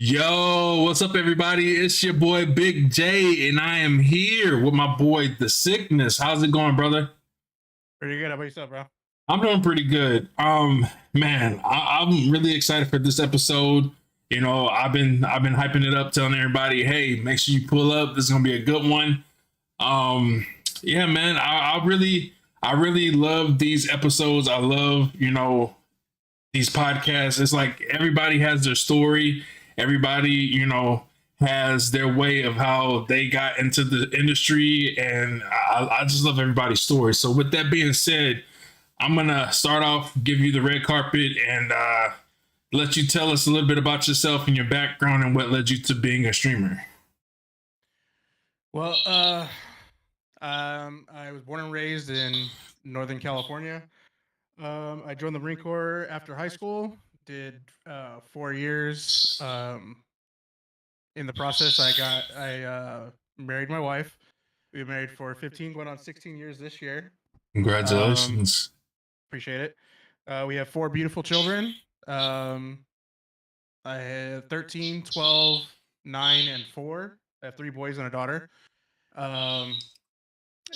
Yo, what's up, everybody? It's your boy Big J, and I am here with my boy The Sickness. How's it going, brother? Pretty good. How about yourself, bro? I'm doing pretty good. Man, I'm really excited for this episode. I've been hyping it up, telling everybody, hey, make sure you pull up. This is gonna be a good one. Um, yeah, man, I really love these episodes. I love, these podcasts. It's like everybody has their story. Everybody, has their way of how they got into the industry, and I just love everybody's story. So, with that being said, I'm gonna start off, give you the red carpet, and let you tell us a little bit about yourself and your background and what led you to being a streamer. Well, I was born and raised in Northern California. I joined the Marine Corps after high school. Did 4 years. In the process, I married my wife. We were married for 15, going on 16 years this year. Um, Congratulations. Appreciate it. We have four beautiful children. Um, I have 13, 12, 9, and 4. I have three boys and a daughter. Um,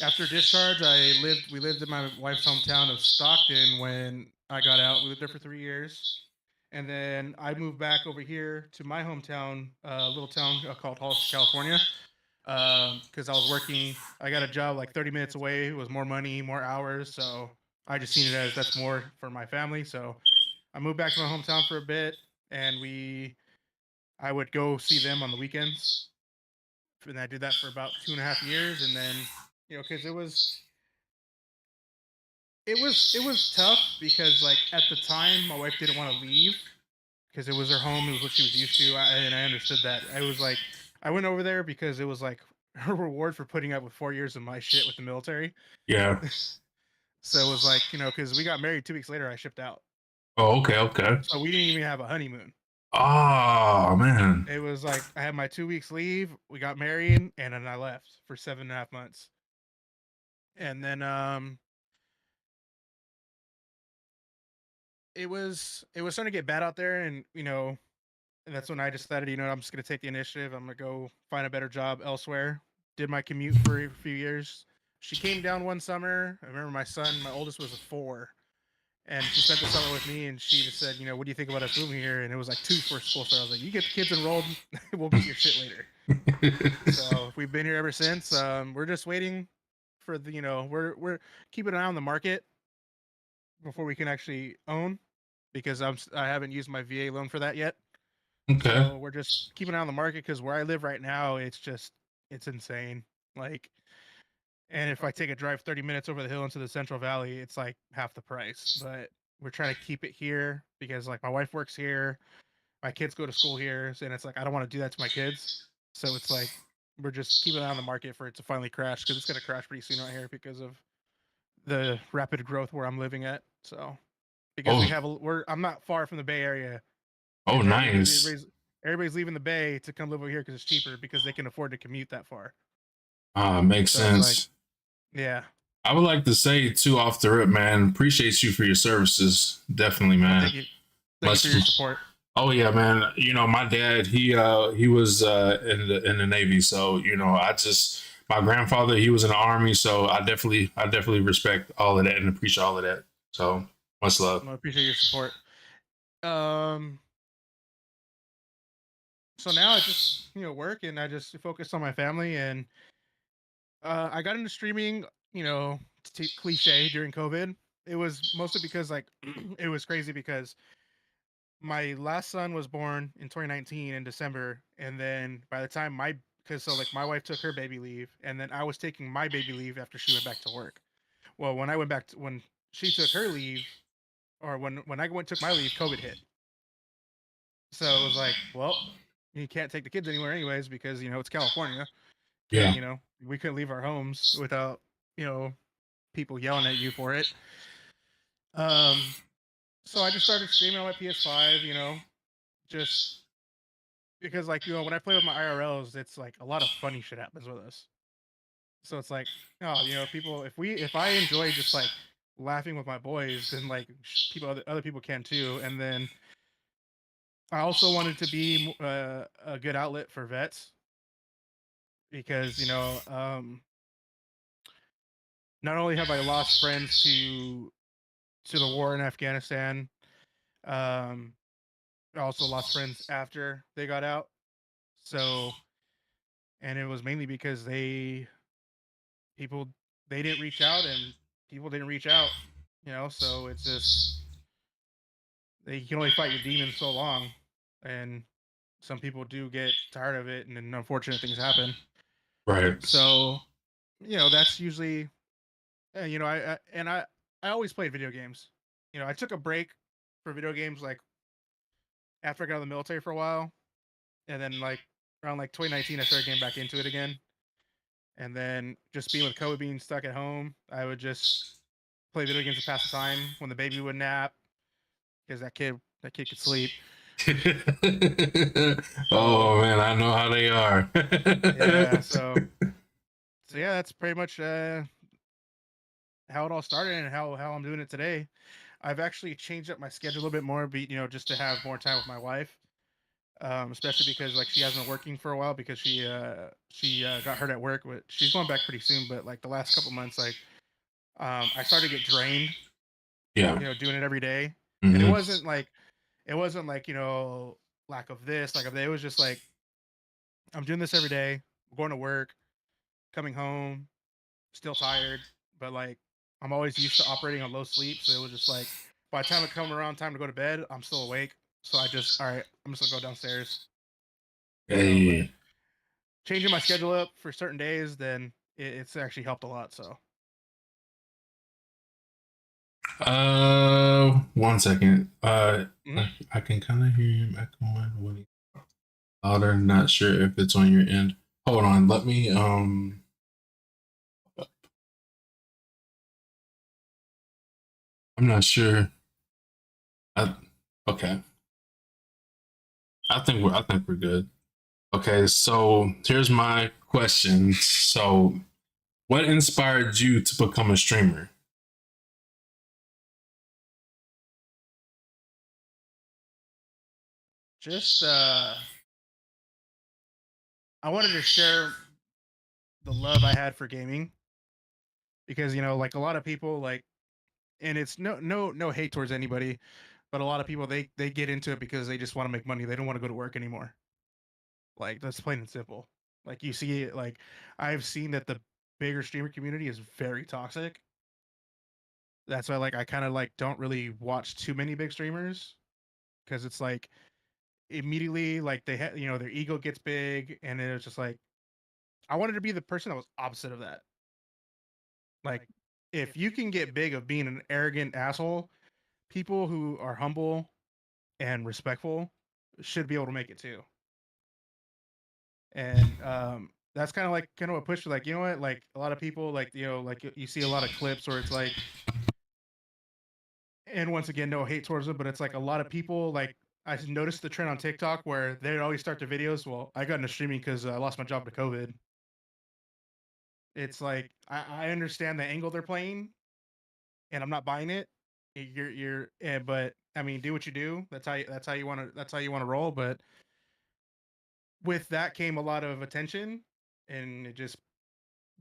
After discharge, we lived in my wife's hometown of Stockton when I got out. We lived there for 3 years. And then I moved back over here to my hometown, little town called Hollister, California, because I was working. I got a job like 30 minutes away. It was more money, more hours. So I just seen it as that's more for my family. So I moved back to my hometown for a bit, and I would go see them on the weekends. And I did that for about 2.5 years, and then because it was tough because like at the time my wife didn't want to leave because it was her home, it was what she was used to, and I understood that. I was like, I went over there because it was like her reward for putting up with 4 years of my shit with the military. Yeah. So it was like because we got married 2 weeks later, I shipped out, Oh, okay, okay. so we didn't even have a honeymoon. Oh man. It was like I had my 2 weeks leave, we got married, and then I left for 7.5 months, and then it was starting to get bad out there, and and that's when I decided, I'm just gonna take the initiative. I'm gonna go find a better job elsewhere. Did my commute for a few years. She came down one summer. I remember my oldest was a 4, and she spent the summer with me. And she just said, "What do you think about us moving here?" And it was like 2 for school started. I was like, "You get the kids enrolled, we'll get your shit later." So we've been here ever since. We're just waiting for we're keeping an eye on the market before we can actually own because I haven't used my VA loan for that yet. Okay. So we're just keeping an eye on the market because where I live right now, it's insane. Like, and if I take a drive 30 minutes over the hill into the Central Valley, it's like half the price. But we're trying to keep it here because like my wife works here, my kids go to school here, and it's like I don't want to do that to my kids. So it's like we're just keeping an eye on the market for it to finally crash because it's gonna crash pretty soon right here because of the rapid growth where I'm living at. So because Oh, I'm not far from the Bay Area, oh, and nice. everybody's leaving the Bay to come live over here because it's cheaper because they can afford to commute that far. Makes So it's like, sense. yeah. I would like to say too off the rip, man. Appreciate you for your services. Definitely, Well, man. thank you for Much. your support. Oh yeah, man. My dad, he was in the Navy, so my grandfather, he was in the Army, so I definitely respect all of that and appreciate all of that. So much love. I appreciate your support. Um, so now I just work and I just focus on my family, and I got into streaming. Cliche during COVID. It was mostly because like it was crazy because my last son was born in 2019 in December, and then by the time because so like my wife took her baby leave, and then I was taking my baby leave after she went back to work. Well, when she took her leave, or when I went took my leave, COVID hit. So it was like, well, you can't take the kids anywhere anyways because it's California, and Yeah. we couldn't leave our homes without you know people yelling at you for it. Um, so I just started streaming on my PS5. Just because like when I play with my IRLs, it's like a lot of funny shit happens with us. So it's like, oh, people, if I enjoy just like laughing with my boys, then like people other people can too. And then I also wanted to be a good outlet for vets because not only have I lost friends to the war in Afghanistan, um, I also lost friends after they got out. So, and it was mainly because people they didn't reach out and people didn't reach out. So it's just they can only fight your demons so long, and some people do get tired of it, and then unfortunate things happen. Right. So, that's usually, I always played video games. I took a break for video games like after I got out of the military for a while, and then like around like 2019, I started getting back into it again. And then just being with COVID, being stuck at home, I would just play video games to pass the time when the baby would nap because that kid could sleep. So Oh man, I know how they are. yeah, so yeah, that's pretty much how it all started and how I'm doing it today. I've actually changed up my schedule a little bit more, just to have more time with my wife. Especially because like she hasn't been working for a while because she got hurt at work, but she's going back pretty soon. But like the last couple months, like I started to get drained, Yeah. doing it every day, and it Hmm. wasn't like lack of this, like of that. It was just like I'm doing this every day, going to work, coming home, still tired, but like I'm always used to operating on low sleep, so it was just like by the time it come around time to go to bed, I'm still awake. So I just all right, I'm just gonna go downstairs, but Hey. changing my schedule up for certain days, then it's actually helped a lot. So, 1 second. mhm. I can kind of hear him echoing when he louder. Not sure if it's on your end. Hold on. Let me. I'm not sure. I, okay. I think we're good. Okay. So here's my question. So, what inspired you to become a streamer? Just I wanted to share the love I had for gaming because like a lot of people like, and it's no hate towards anybody, but a lot of people they get into it because they just want to make money. They don't want to go to work anymore. Like that's plain and simple. Like you see it, like I've seen that the bigger streamer community is very toxic. That's why like I kind of like don't really watch too many big streamers because it's like immediately like they had their ego gets big and then it's just like I wanted to be the person that was opposite of that. Like if you can get big of being an arrogant asshole, people who are humble and respectful should be able to make it too. And that's kind of a push for like what, like a lot of people like like you see a lot of clips where it's like, and once again no hate towards them, but it's like a lot of people like I noticed the trend on TikTok where they always start their videos. Well, I got into streaming because I lost my job to COVID. It's like I understand the angle they're playing, and I'm not buying it. But I mean, do what you do. That's how you want to roll. But with that came a lot of attention, and it just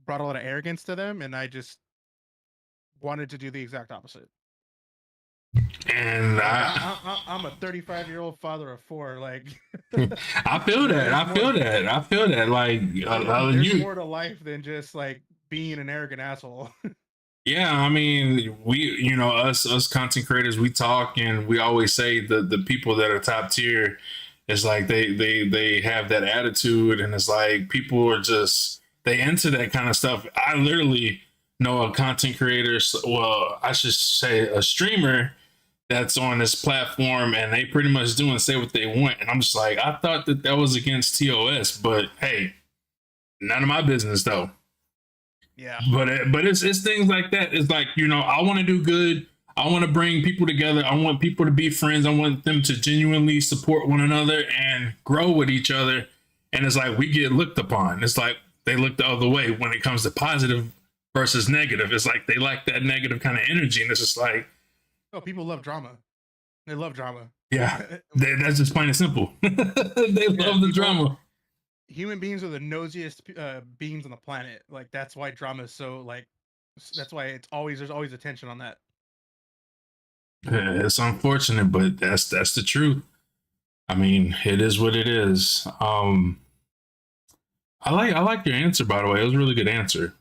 brought a lot of arrogance to them. And I just wanted to do the exact opposite. And Like I, I'm a 35-year-old father of four. Like I feel that. there's I feel more. that. I feel that. Like There's you. more to life than just like being an arrogant asshole. Yeah, I mean, us content creators, we talk and we always say the people that are top tier, it's like they have that attitude, and it's like people are just they into that kind of stuff. I literally know a content creator, well, I should say a streamer that's on this platform, and they pretty much do and say what they want, and I'm just like, I thought that was against TOS, but hey, none of my business though. Yeah. But it's things like that. It's like, I want to do good. I want to bring people together. I want people to be friends. I want them to genuinely support one another and grow with each other. And it's like we get looked upon. It's like they look the other way when it comes to positive versus negative. It's like they like that negative kind of energy, and it's just like, Oh, people love drama. They love drama. Yeah, that's just plain and simple. They Yeah, love the people. drama. Human beings are the nosiest beings on the planet. Like that's why drama is so like. That's why there's always attention on that. It's unfortunate, but that's the truth. I mean, it is what it is. I like your answer, by the way. It was a really good answer.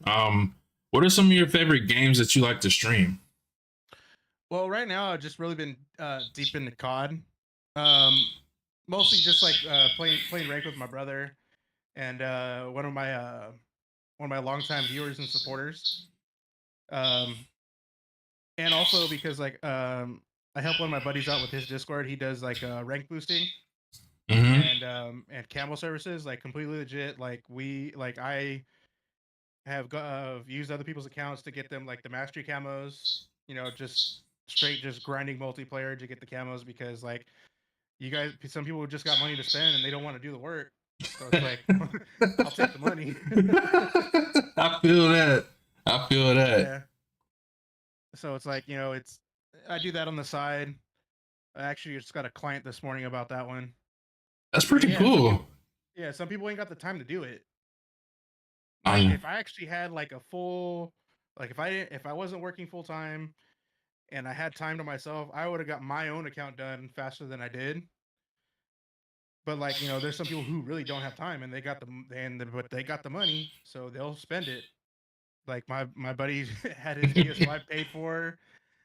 What are some of your favorite games that you like to stream? Well, right now I've just really been deep into COD. Um, Mostly just like playing rank with my brother and one of my longtime viewers and supporters. Um, and also because I help one of my buddies out with his Discord. He does like rank boosting Mm-hmm. and camo services, like completely legit. I have used other people's accounts to get them like the mastery camos. You know, just straight just grinding multiplayer to get the camos because like some people just got money to spend and they don't want to do the work. So it's like, I'll take the money. I feel that. I feel that. Yeah. So it's like, I do that on the side. I actually just got a client this morning about that one. That's But pretty yeah, some people, cool. yeah, some people ain't got the time to do it. Like Um, if I actually had like a full, like if I wasn't working full time and I had time to myself, I would have got my own account done faster than I did. But like there's some people who really don't have time and but they got the money, so they'll spend it. Like my buddy had his PS5 paid for,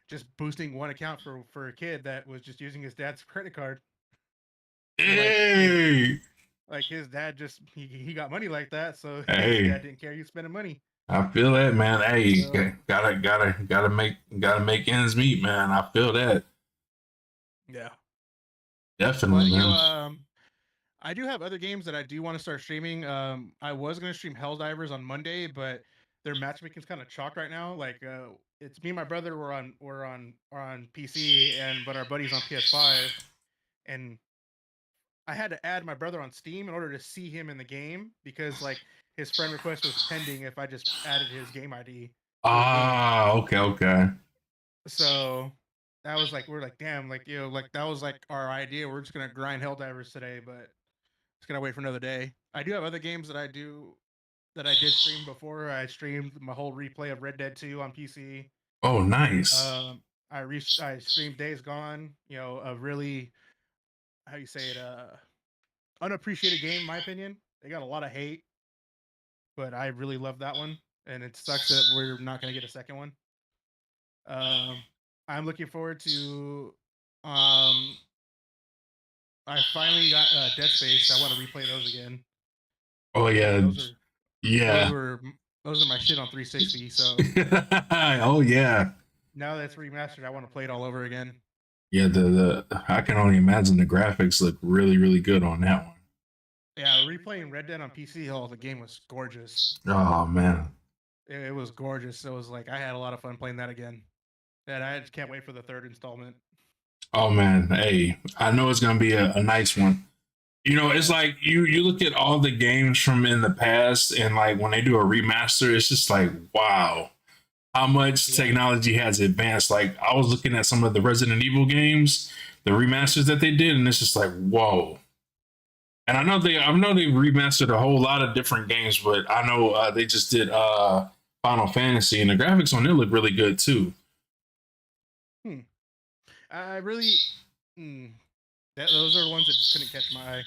just boosting one account for a kid that was just using his dad's credit card. So hey, his dad just he got money like that, so his hey, dad didn't care he was spending money. I feel that, man. Hey, So gotta make ends meet, man. I feel that yeah, definitely, but man. I do have other games that I do want to start streaming. I was gonna stream Helldivers on Monday, but their matchmaking's kind of chalked right now. It's me and my brother we're on PC, and but our buddy's on PS5, and I had to add my brother on Steam in order to see him in the game because like his friend request was pending if I just added his game ID to the game. Okay, okay. So that was like we're like damn like like that was like our idea. We're just gonna grind Helldivers today, but just gonna wait for another day. I do have other games that I did stream before. I streamed my whole replay of Red Dead 2 on PC. Oh, nice. I streamed Days Gone. A really how you say it unappreciated game in my opinion. They got a lot of hate, but I really love that one, and it sucks that we're not gonna get a second one. Um, I'm looking forward to. Um, I finally got Dead Space. I want to replay those again. Oh Man, yeah, those yeah. were those are my shit on 360. So Oh yeah, now that it's remastered, I want to play it all over again. yeah. The I can only imagine the graphics look really really good on that one. Yeah, replaying Red Dead on PC, the game was gorgeous. Oh man. It was gorgeous. It was like I had a lot of fun playing that again, and I just can't wait for the third installment. Oh man. Hey, I know it's gonna be a nice one. It's Yeah, like you look at all the games from in the past, and like when they do a remaster, it's just like wow, how much yeah, technology has advanced. Like I was looking at some of the Resident Evil games, the remasters that they did, and it's just like whoa. And I know they remastered a whole lot of different games, but I know they just did Final Fantasy, and the graphics on it look really good too. hmm. I really, mm, those are the ones that just couldn't catch my eye.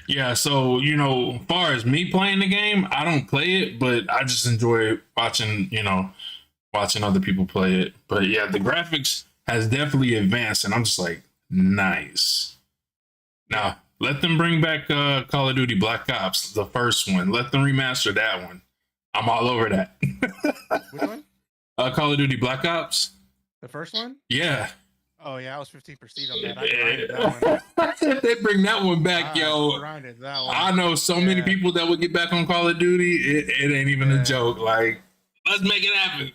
Yeah, so as far as me playing the game, I don't play it, but I just enjoy watching other people play it. But yeah, the graphics has definitely advanced, and I'm just like, nice. Yeah, Now let them bring back Call of Duty Black Ops, the first one. Let them remaster that one. I'm all over that. which one? Call of Duty Black Ops. The first one? Yeah. Oh yeah, I was 15 prestige on that. I grinded that one. If they bring that one back, I yo, grinded that one. I know so many Yeah, people that would get back on Call of Duty. It ain't even a yeah, joke. Like, let's make it happen.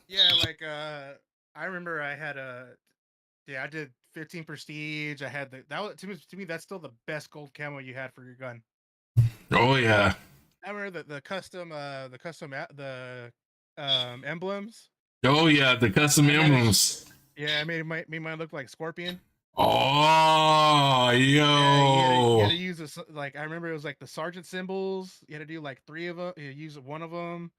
yeah. I remember I had I did 15 prestige. I had that was to me that's still the best gold camo you had for your gun. Oh yeah. I remember the emblems. Oh yeah. The custom I managed. emblems. Yeah, I made mine look like Scorpion. Oh, Yeah, you had yo. to use this, like I remember it was like the sergeant symbols. You had to do like three of them. You use one of them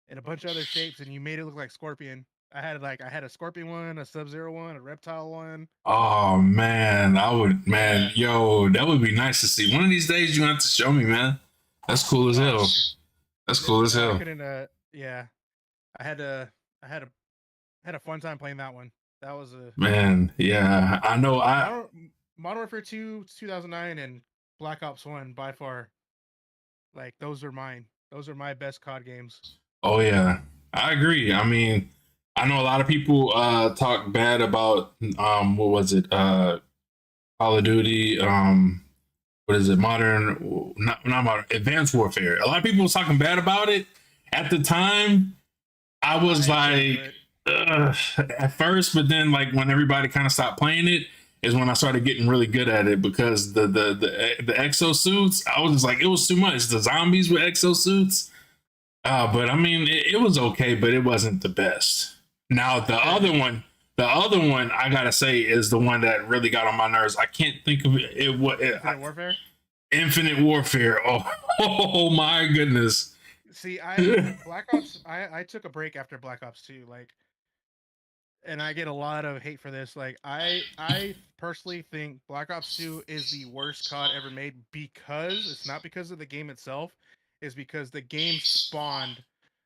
and a bunch of other shapes, and you made it look like Scorpion. I had a Scorpion one, a Sub Zero one, a Reptile one. Oh man, I would, man, Yeah. yo, that would be nice to see. One of these days you have to show me, man. That's cool as Oh, hell. That's cool as no, I hell. couldn't. Yeah, I had to. I had a fun time playing that one. That was a Man, yeah, I know. Modern Warfare 2, 2009, and Black Ops 1 by far. Like those are mine. Those are my best COD games. Oh yeah, I agree. I mean, I know a lot of people talk bad about what was it? Call of Duty. What is it? Modern, not modern, Advanced Warfare. A lot of people was talking bad about it at the time. I was I couldn't do like, it. at first, but then like when everybody kind of stopped playing it is when I started getting really good at it because the exosuits, I was just like, it was too much. The zombies with exosuits. But I mean, it was okay, but it wasn't the best. Now The the other one, I gotta say, is the one that really got on my nerves. I can't think of it. Infinite Warfare. Infinite Warfare. Oh, oh my goodness. See, I Black Ops. I took a break after Black Ops 2. Like, and I get a lot of hate for this. Like, I personally think Black Ops 2 is the worst COD ever made because it's not because of the game itself, is because the game spawned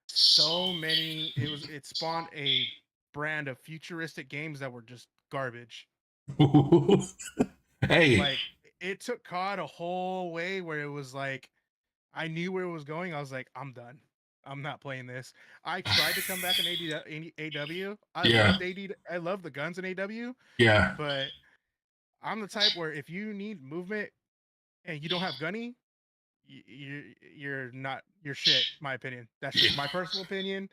so many. It spawned a brand of futuristic games that were just garbage. Hey, Like it took COD a whole way where it was like I knew where it was going. I was like, I'm done. I'm not playing this. I tried to come back in AW. I yeah, loved AD. I love the guns in AW, yeah. but I'm the type where if you need movement and you don't have gunny, you're not you're shit. My opinion. That's just my personal opinion.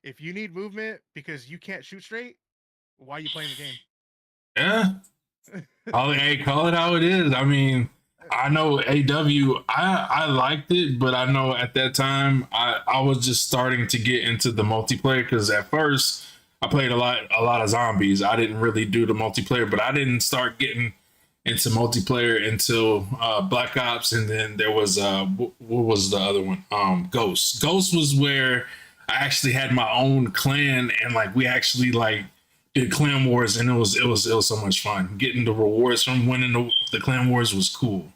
If you need movement because you can't shoot straight, why are you playing the game? Yeah, call it how it is. I mean, I know AW. I liked it, but I know at that time I was just starting to get into the multiplayer because at first I played a lot of zombies. I didn't really do the multiplayer, but I didn't start getting into multiplayer until Black Ops, and then there was what was the other one? Ghost. Ghost was where I actually had my own clan, and like we actually like did clan wars, and it was so much fun. Getting the rewards from winning the clan wars was cool.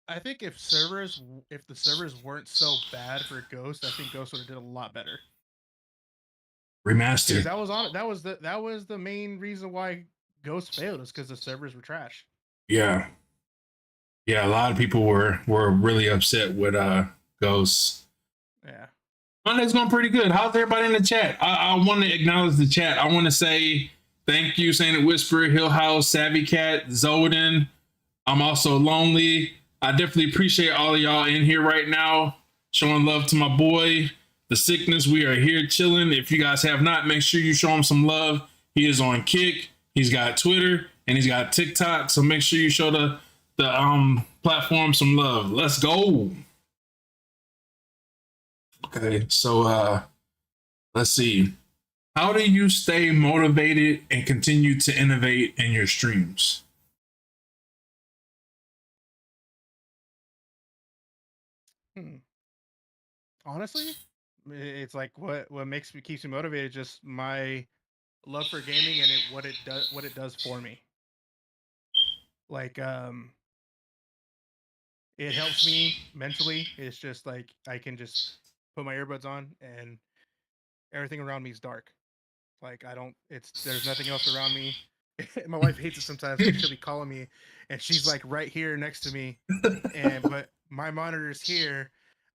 I think if the servers weren't so bad for Ghost, I think Ghost would have did a lot better. Because Remaster. that was the main reason why Ghost failed is because the servers were trash. Yeah, yeah. A lot of people were really upset with Ghosts. Yeah. Monday's going pretty good. How's everybody in the chat? I want to acknowledge the chat. I want to say thank you, Saint It Whisper, Hill House, Savvy Cat, Zoden. I'm also lonely. I definitely appreciate all of y'all in here right now, showing love to my boy, the sickness. We are here chilling. If you guys have not, make sure you show him some love. He is on Kick. He's got Twitter and he's got TikTok. So make sure you show the platform some love. Let's go. Okay, so let's see. How do you stay motivated and continue to innovate in your streams? Hmm. Honestly, it's like what makes me keeps me motivated just my love for gaming and what it does for me. Like it helps me mentally. It's just like I can just put my earbuds on and everything around me is dark. Like I don't it's there's nothing else around me. My wife hates it sometimes because she'll be calling me and she's like right here next to me and but my monitor's here.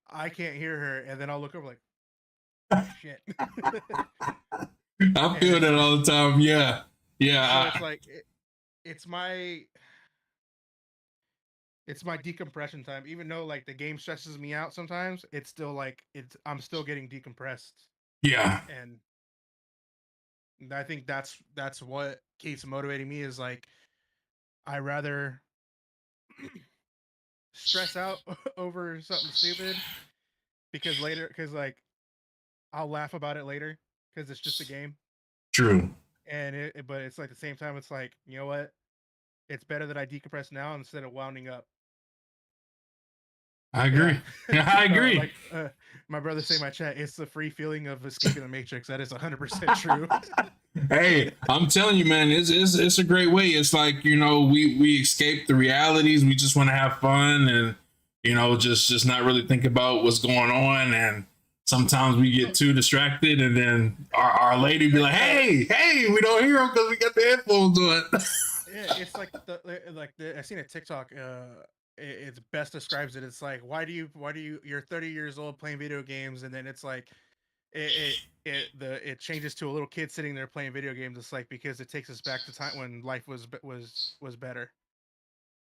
I can't hear her and then I'll look over like shit. I And feel it's that like all the time. Yeah. Yeah. so it's like it's my it's my decompression time. Even though like the game stresses me out sometimes, it's still like I'm still getting decompressed. Yeah. And I think that's what keeps motivating me is like I rather stress out over something stupid because like I'll laugh about it later because it's just a game. True. And but it's like at the same time it's like you know what it's better that I decompress now instead of wounding up. I Yeah. agree. I So agree. like my brother say in my chat, it's the free feeling of escaping the matrix. That is 100% true. Hey, I'm telling you, man, it's a great way. It's like, we escape the realities. We just want to have fun and just not really think about what's going on. And sometimes we get too distracted, and then our lady be like, "Hey, we don't hear them because we got the headphones on." Yeah, it's like I seen a TikTok. It best describes it. It's like, why do you you're 30 years old playing video games, and then it's like it changes to a little kid sitting there playing video games. It's like, because it takes us back to time when life was better.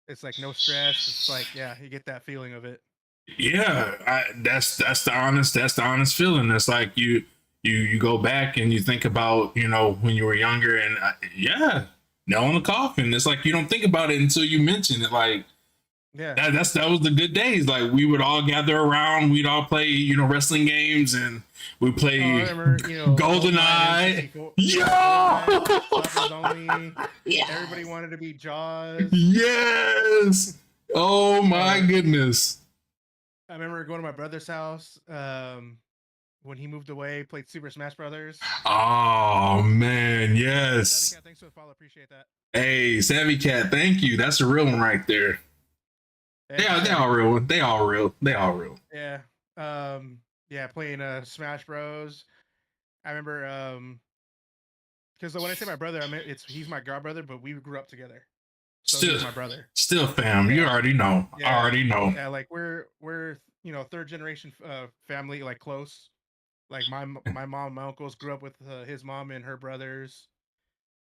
It's like no stress. It's like, yeah, you get that feeling of it. Yeah, that's the honest feeling. It's like you go back and you think about when you were younger, and yeah, nail on the coffin. It's like you don't think about it until you mention it. Like Yeah. that was the good days. Like we would all gather around, we'd all play wrestling games, and we Oh, I play remember, GoldenEye. N64, Yeah, GoldenEye, Shoppers Only. Everybody wanted to be Jaws. yes. Oh my Uh, goodness. I remember going to my brother's house when he moved away. Played Super Smash Brothers. Oh man, Savvy yes. Cat, thanks for the follow. Appreciate that. Hey, Savvy Cat, thank you. That's a real one right there. Thank you, They Savvy. all real. They all real. They all real. Yeah. Yeah, playing Smash Bros. I remember because when I say my brother, I mean he's my god brother, but we grew up together, so Still, he's my brother. still, fam. You Yeah. already know. I Yeah. already know. Yeah, like we're third generation family, like close. Like my mom, my uncles grew up with his mom and her brothers.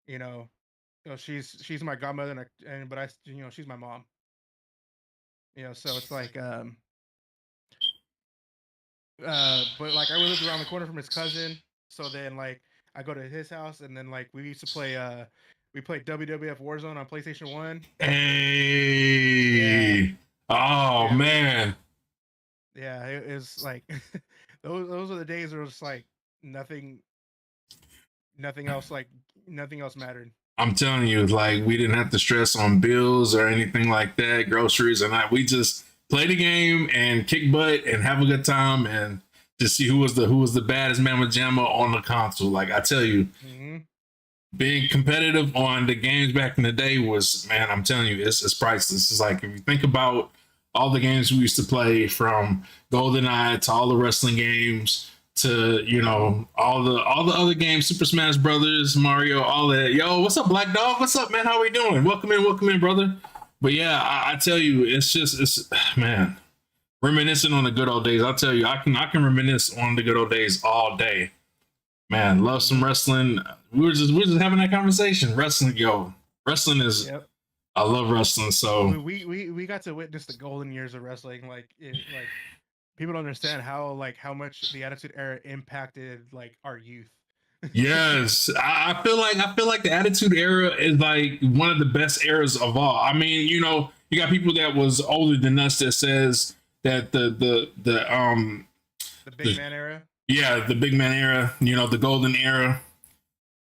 You know, she's my godmother, but she's my mom. So it's like but like I lived around the corner from his cousin, so then like I go to his house, and then like we used to play we played WWF Warzone on PlayStation 1. Yeah. Hey. Oh Yeah, man. it was like those are the days where it was like nothing nothing else like nothing else mattered. I'm telling you, like we didn't have to stress on bills or anything like that, groceries, and we just play the game and kick butt and have a good time and just see who was the baddest mamma jamma on the console. Like I tell you, Mm-hmm. being competitive on the games back in the day was, man, I'm telling you, it's priceless. It's like if you think about all the games we used to play, from GoldenEye to all the wrestling games to all the other games, Super Smash Brothers, Mario, all that. Yo, what's up, Black Dog? What's up, man? How we doing? Welcome in, brother. But yeah, I tell you, it's man, reminiscing on the good old days. I'll tell you, I can reminisce on the good old days all day. Man, love some wrestling. We were just having that conversation. Wrestling, yo, wrestling is. Yep. I love wrestling. So We got to witness the golden years of wrestling. Like people don't understand how much the Attitude Era impacted like our youth. yes, I feel like the Attitude Era is like one of the best eras of all. I mean, you got people that was older than us that says that The the Big Man Era. yeah, the big man era, the golden era,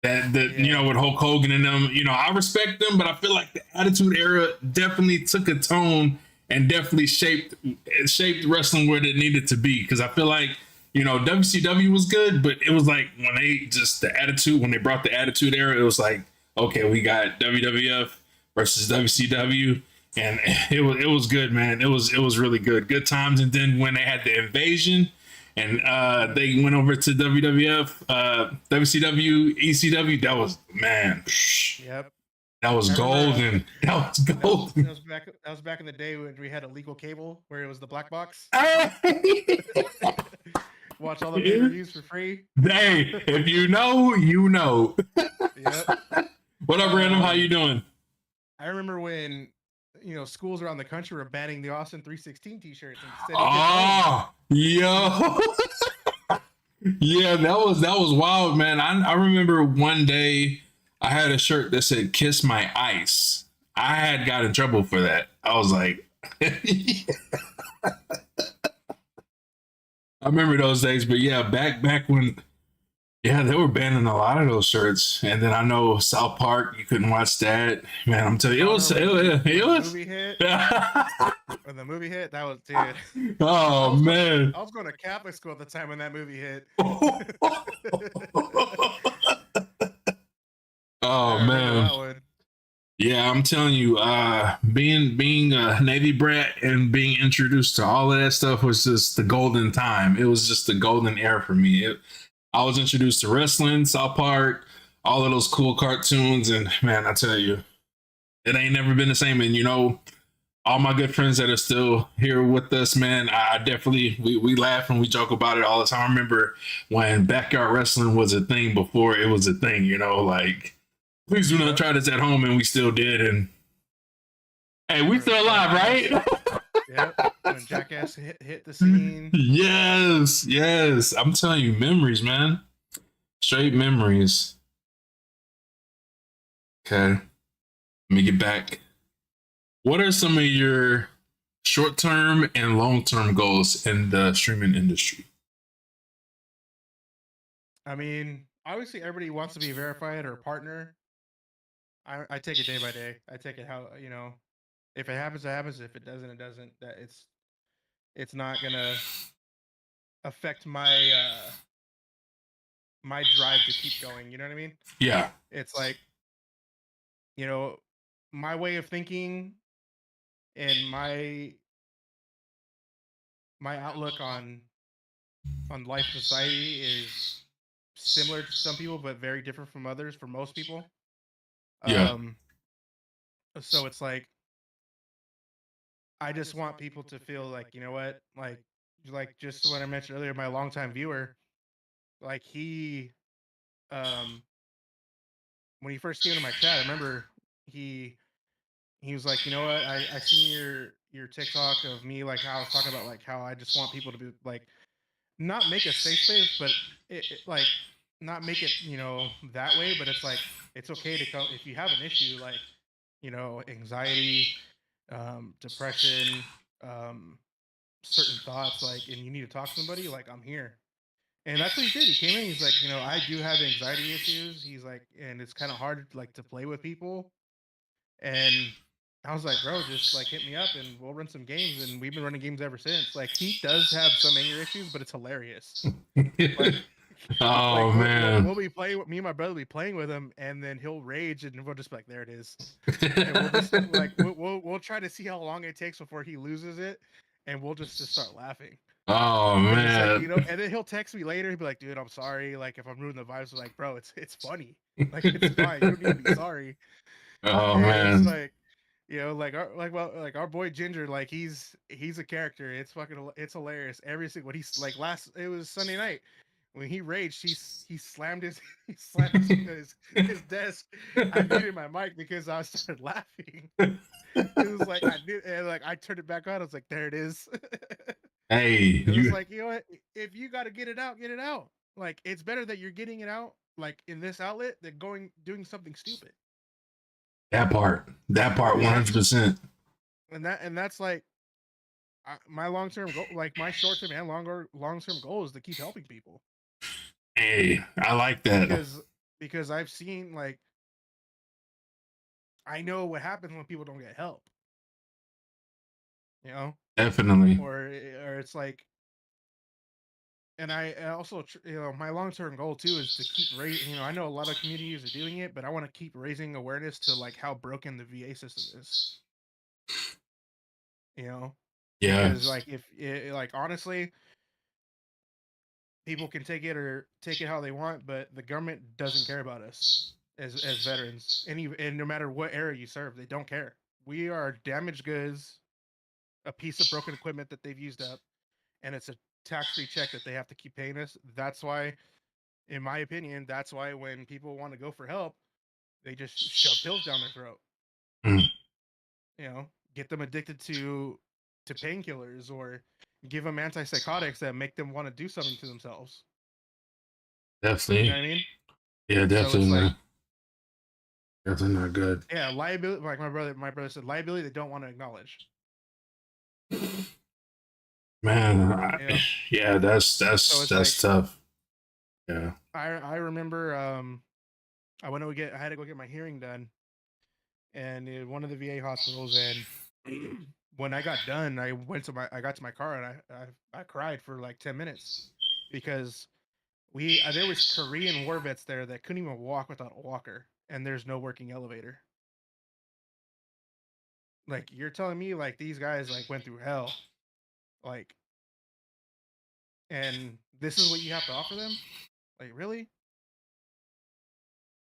that Yeah. with Hulk Hogan and them, I respect them, but I feel like the Attitude Era definitely took a tone and definitely shaped wrestling where it needed to be. Because I feel like WCW was good, but it was like when they brought the Attitude Era, it was like, okay, we got WWF versus WCW, and it was good, man. It was really good times. And then when they had the invasion, and they went over to WWF, WCW, ECW. That was, man, Yep. that was I remember, golden. That was golden. that was back in the day when we had illegal cable, where it was the black box. Watch all the pay-per-views for free. Hey, if you know, you know. Yep. What up, Random? How you doing? I remember when schools around the country were banning the Austin 316 t-shirts instead. Oh, yo. Yeah, that was wild, man. I remember one day I had a shirt that said "Kiss My Ice." I had got in trouble for that. I was like, I remember those days. But yeah, back when Yeah, they were banning a lot of those shirts, and then I know South Park. You couldn't watch that, man. I'm telling you, it Oh was no, it was. when It the was movie hit, when the movie hit, that was dude. I oh was going man. I was going to Catholic school at the time when that movie hit. I Oh remember man. that one. Yeah, I'm telling you, being a Navy brat and being introduced to all of that stuff was just the golden time. It was just the golden era for me. I was introduced to wrestling, South Park, all of those cool cartoons, and man, I tell you, it ain't never been the same. And all my good friends that are still here with us, man, I definitely we laugh and we joke about it all the time. I remember when backyard wrestling was a thing before it was a thing. Like please do not Yep. try this at home, and we still did. And hey, we Or still alive, Jackass. right? Yep. When Jackass hit the scene. Yes, yes. I'm telling you, memories, man. Straight memories. Okay, let me get back. What are some of your short term and long term goals in the streaming industry? I mean, obviously everybody wants to be verified or a partner. I take it day by day. I take it how if it happens, it happens. If it doesn't, it doesn't. That it's not gonna affect my drive to keep going. You know what I mean? Yeah, It's like, you know, my way of thinking and my outlook on life and society is similar to some people, but very different from others. For most people, yeah, um, so it's like I just want people to feel like you know what, like just what I mentioned earlier, my longtime viewer, like um, when he first came to my chat, I remember he he was like, you know what, I seen your TikTok of me like how I was talking about like how I just want people to be like not make a safe space, but like not make it that way, but it's like it's okay to come if you have an issue like anxiety, depression, um, certain thoughts, like and you need to talk to somebody, like I'm here. And that's what he did. He came in. He's like, I do have anxiety issues. He's like, and it's kind of hard like to play with people. And I was like, bro, just like hit me up and we'll run some games. And we've been running games ever since. Like he does have some anger issues, but it's hilarious. Like, like oh we'll man. we'll be playing. Me and my brother will be playing with him, and then he'll rage, and we'll just be like, there it is. And we'll just like we'll try to see how long it takes before he loses it, and we'll just start laughing. Oh And it's like, man. and then he'll text me later. He'll be like, "Dude, I'm sorry. Like, if I'm ruining the vibes, I'm like, bro, it's funny. Like, it's fine. You don't need to be sorry." Oh And it's man. like, like our boy Ginger, like he's a character. It's fucking it's hilarious. Every single what he's like last it was Sunday night when he raged. He slammed his he slammed his desk. I muted my mic because I started laughing. It was like I did, and like I turned it back on. I was like, there it is. Hey, Because it's you like, what? If you got to get it out, get it out. Like, it's better that you're getting it out, like, in this outlet than doing something stupid. that part. That part And that's, 100%. and that's like, my long term goal, like, my short term and long term goal is to keep helping people. Hey, I like that. Because, I've seen, like, I know what happens when people don't get help, you know? Definitely. Or it's like, and I also, my long term goal too is to keep raising. I know a lot of communities are doing it, but I want to keep raising awareness to like how broken the VA system is. Yeah, Because like if like honestly, people can take it how they want, but the government doesn't care about us as veterans. And no matter what era you serve, they don't care. We are damaged goods, a piece of broken equipment that they've used up, and it's a tax free check that they have to keep paying us. That's why, in my opinion, that's why when people want to go for help, they just shove pills down their throat. mm, Get them addicted to painkillers or give them antipsychotics that make them want to do something to themselves. You know definitely. what I mean? Yeah, So definitely it's like, not. Definitely not good. yeah, liability. Like my brother said, liability they don't want to acknowledge. Man, You know, yeah, that's so that's it's like, that's tough. Yeah. I remember I had to go get my hearing done and in one of the VA hospitals, and when I got done, I got to my car and I cried for like 10 minutes because there was Korean war vets there that couldn't even walk without a walker, and there's no working elevator. Like, you're telling me like these guys like went through hell, like, and this is what you have to offer them? Like, really?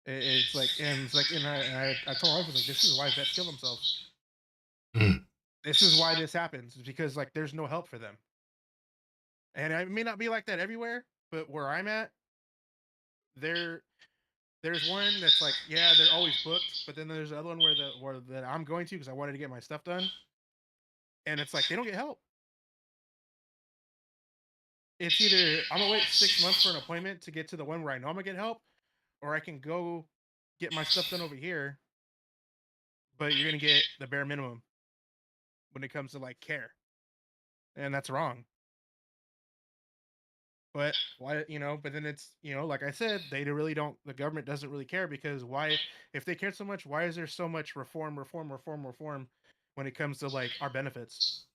It's like, and it's like, and I told my wife, I was like, this is why vets kill themselves. Mm. This is why this happens, is because like there's no help for them. And it may not be like that everywhere, but where I'm at, there there's one that's like, yeah, they're always booked, but then there's the other one where that I'm going to because I wanted to get my stuff done, and it's like they don't get help. It's either I'm gonna wait 6 months for an appointment to get to the one where I know I'm gonna get help, or I can go get my stuff done over here, but you're gonna get the bare minimum when it comes to like care, and that's wrong. But why, but then it's, like I said, they really don't, the government doesn't really care because why, if they cared so much, why is there so much reform when it comes to like our benefits?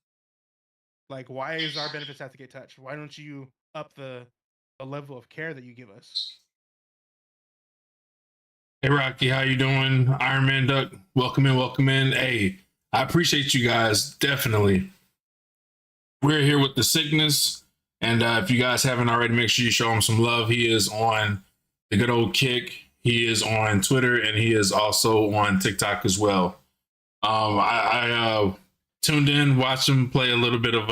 Like, why is our benefits have to get touched? Why don't you up the level of care that you give us? Hey Rocky, how you doing? Iron Man Duck, welcome in, welcome in. Hey, I appreciate you guys definitely. We're here with the sickness, and if you guys haven't already, make sure you show him some love. He is on the good old kick. He is on Twitter, and he is also on TikTok as well. I tuned in, watched him play a little bit of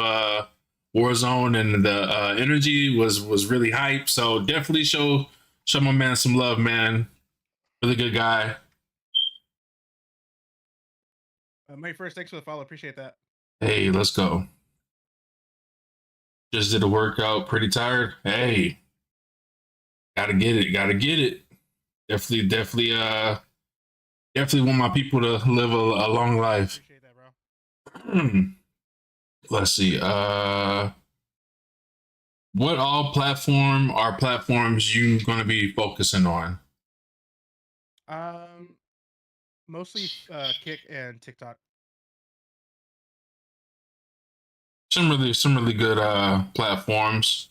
Warzone, and the energy was really hype. So definitely show my man some love, man. Really good guy. May first, thanks for the follow. Appreciate that. Hey, let's go. Just did a workout, pretty tired. Hey, gotta get it, gotta get it. Definitely want my people to live a long life. Appreciate that, bro. Let's see. What all platform are platforms you gonna be focusing on? Um, Mostly Kick and TikTok. Some really good platforms.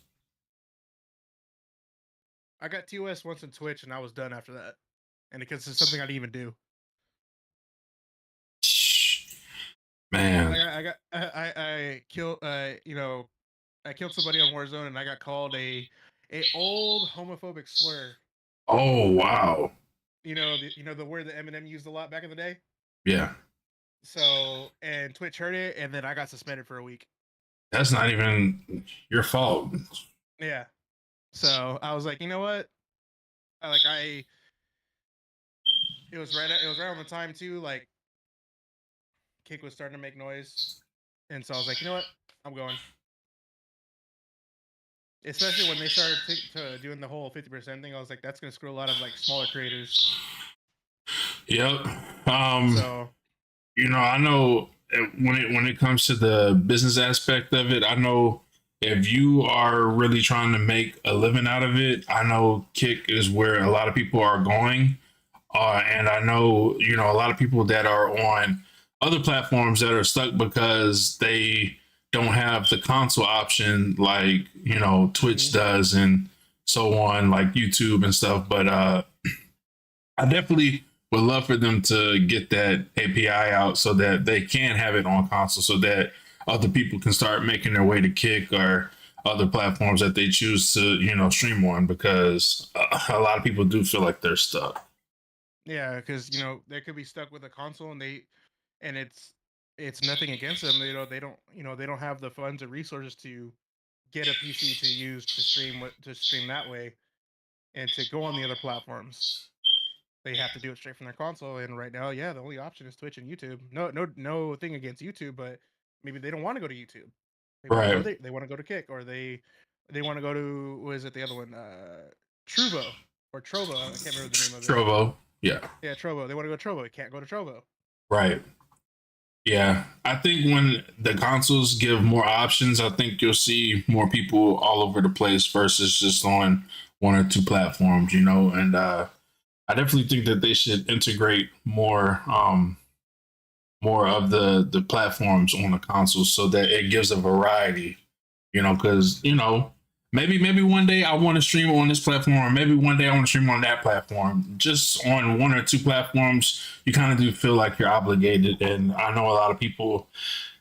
I got TOS once in Twitch, and I was done after that, and because it's something I didn't even do. Man. Like I killed I killed somebody on Warzone, and I got called a old homophobic slur. Oh wow. The word that Eminem used a lot back in the day. Yeah. So, and Twitch heard it, and then I got suspended for a week. That's not even your fault. Yeah. So I was like, you know what? I it was right on the time too. Like, Kick was starting to make noise, and so I was like, you know what? I'm going. Especially when they started doing the whole 50% thing, I was like, that's gonna screw a lot of like smaller creators. Yep. So I know when it comes to the business aspect of it, I know if you are really trying to make a living out of it, I know Kick is where a lot of people are going. And I know, a lot of people that are on other platforms that are stuck because they don't have the console option like, Twitch does and so on, like YouTube and stuff. But I definitely would love for them to get that API out so that they can have it on console so that other people can start making their way to Kick or other platforms that they choose to, stream on because a lot of people do feel like they're stuck. yeah, because they could be stuck with a console, and it's nothing against them. They don't have the funds or resources to get a PC to use to stream that way and to go on the other platforms. They have to do it straight from their console. And right now, yeah, the only option is Twitch and YouTube. No thing against YouTube, but maybe they don't want to go to YouTube. They want to go Right. there. They want to go to Kick, or they want to go to, what is it, the other one, Truvo or Trovo. I can't remember the name of it. Trovo. Yeah. Yeah, Trovo. They want to go to Trovo. They can't go to Trovo. Right. Yeah. I think when the consoles give more options, I think you'll see more people all over the place versus just on one or two platforms, you know, and I definitely think that they should integrate more of the platforms on the console so that it gives a variety, you know, because you know maybe one day I want to stream on this platform, or maybe one day I want to stream on that platform. Just on one or two platforms, you kind of do feel like you're obligated, and I know a lot of people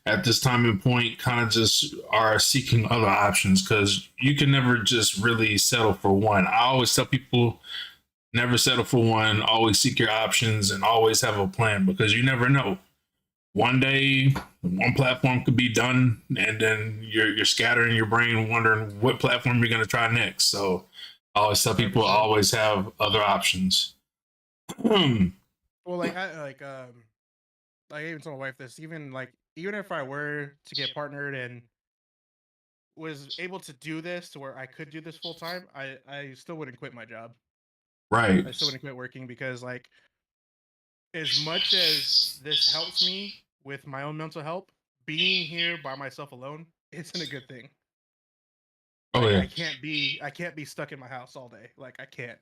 at this time and point kind of just are seeking other options because you can never just really settle for one. I always tell people never settle for one, always seek your options and always have a plan because you never know. One day one platform could be done and then you're scattering your brain wondering what platform you're going to try next. So I always tell people 100%. always have other options. Right. Well, like I even told my wife this. Even if I were to get partnered and was able to do this to where I could do this full time, I still wouldn't quit my job. I still wouldn't quit working because like as much as this helps me with my own mental health, being here by myself alone isn't a good thing. Oh Like yeah. I can't be stuck in my house all day. Like I can't.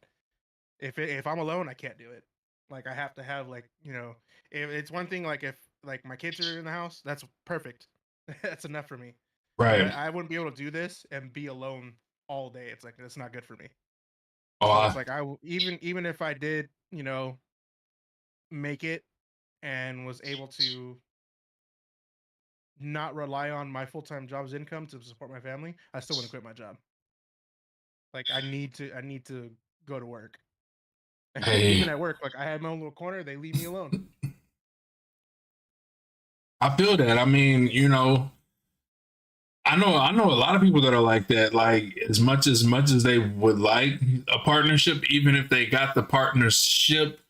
If I'm alone, I can't do it. Like I have to have like, if it's one thing like if like my kids are in the house, that's perfect. That's enough for me. But Right. I wouldn't be able to do this and be alone all day. It's like that's not good for me. Oh, So it's like even if I did, make it and was able to not rely on my full-time job's income to support my family, I still wouldn't quit my job. Like I need to go to work. And hey, even at work, like I have my own little corner, they leave me alone. I feel that. I mean, you know, I know a lot of people that are like that. Like as much as they would like a partnership, even if they got the partnership,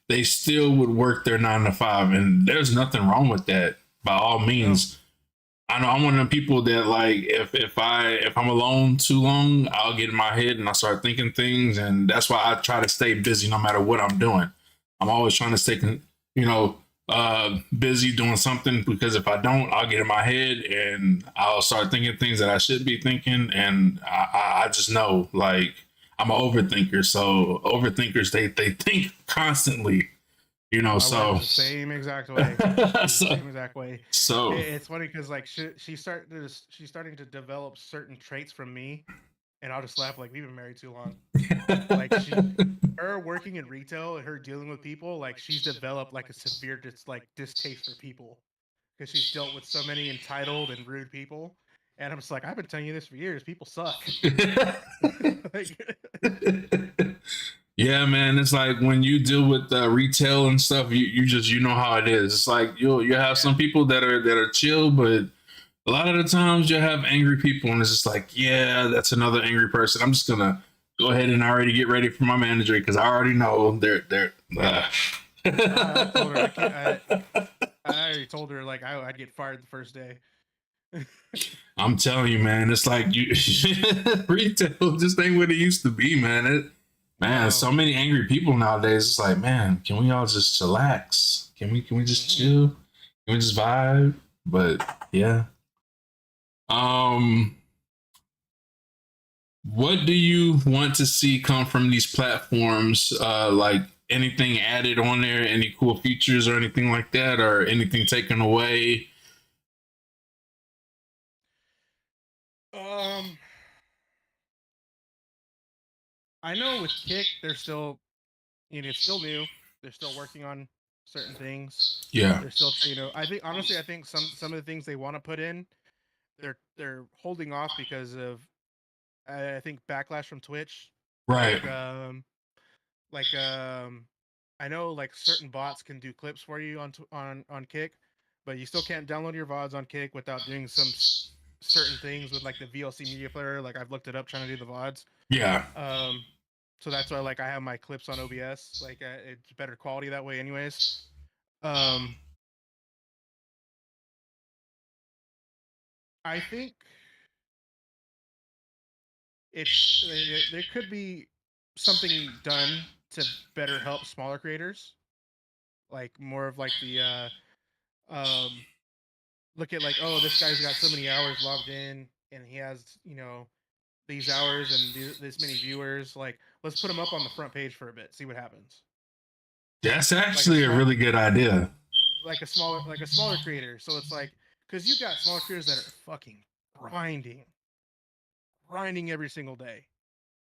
they still would work their 9 to 5, and there's nothing wrong with that by all No. means. I know I'm one of the people that like if I'm alone too long, I'll get in my head and I start thinking things, and that's why I try to stay busy no matter what I'm doing. I'm always trying to stay, you know, busy doing something because if I don't, I'll get in my head and I'll start thinking things that I should be thinking, and I just know like I'm an overthinker. So overthinkers they think constantly, you know. My wife So is the same exact way. She's the so same exact way. so It's funny because like she's starting to develop certain traits from me, and I'll just laugh like we've been married too long. Like her working in retail and her dealing with people, like she's developed like a severe distaste for people because she's dealt with so many entitled and rude people. And I'm just like, I've been telling you this for years. People suck. Like, Yeah, man. It's like when you deal with retail and stuff, you just you know how it is. It's like you have yeah, some people that are chill, but a lot of the times you have angry people, and it's just like, yeah, that's another angry person. I'm just gonna go ahead and already get ready for my manager because I already know they're. I told her I can't. I already told her like I'd get fired the first day. I'm telling you, man. It's like you retail just ain't what it used to be, man. Man, No. so many angry people nowadays. It's like, man, can we all just chillax? Can we just Hmm. chill? Can we just vibe? But yeah. Um, what do you want to see come from these platforms? Like anything added on there, any cool features or anything like that, or anything taken away? Um, I know with Kick, they're still, it's still new. They're still working on certain things. Yeah. They're still, I think honestly, I think some of the things they want to put in, they're holding off because of I think backlash from Twitch. Right. Like like I know like certain bots can do clips for you on Kick, but you still can't download your VODs on Kick without doing certain things with like the VLC media player. Like I've looked it up trying to do the VODs. Yeah. Um, so that's why like I have my clips on OBS. Like it's better quality that way, anyways. Um, I think there could be something done to better help smaller creators, like more of like the um look at like, oh, this guy's got so many hours logged in and he has, these hours and this many viewers. Like, let's put them up on the front page for a bit, see what happens. That's Like a actually a small, really good idea. like a smaller creator. So it's like, because you got smaller creators that are fucking grinding, grinding every single day.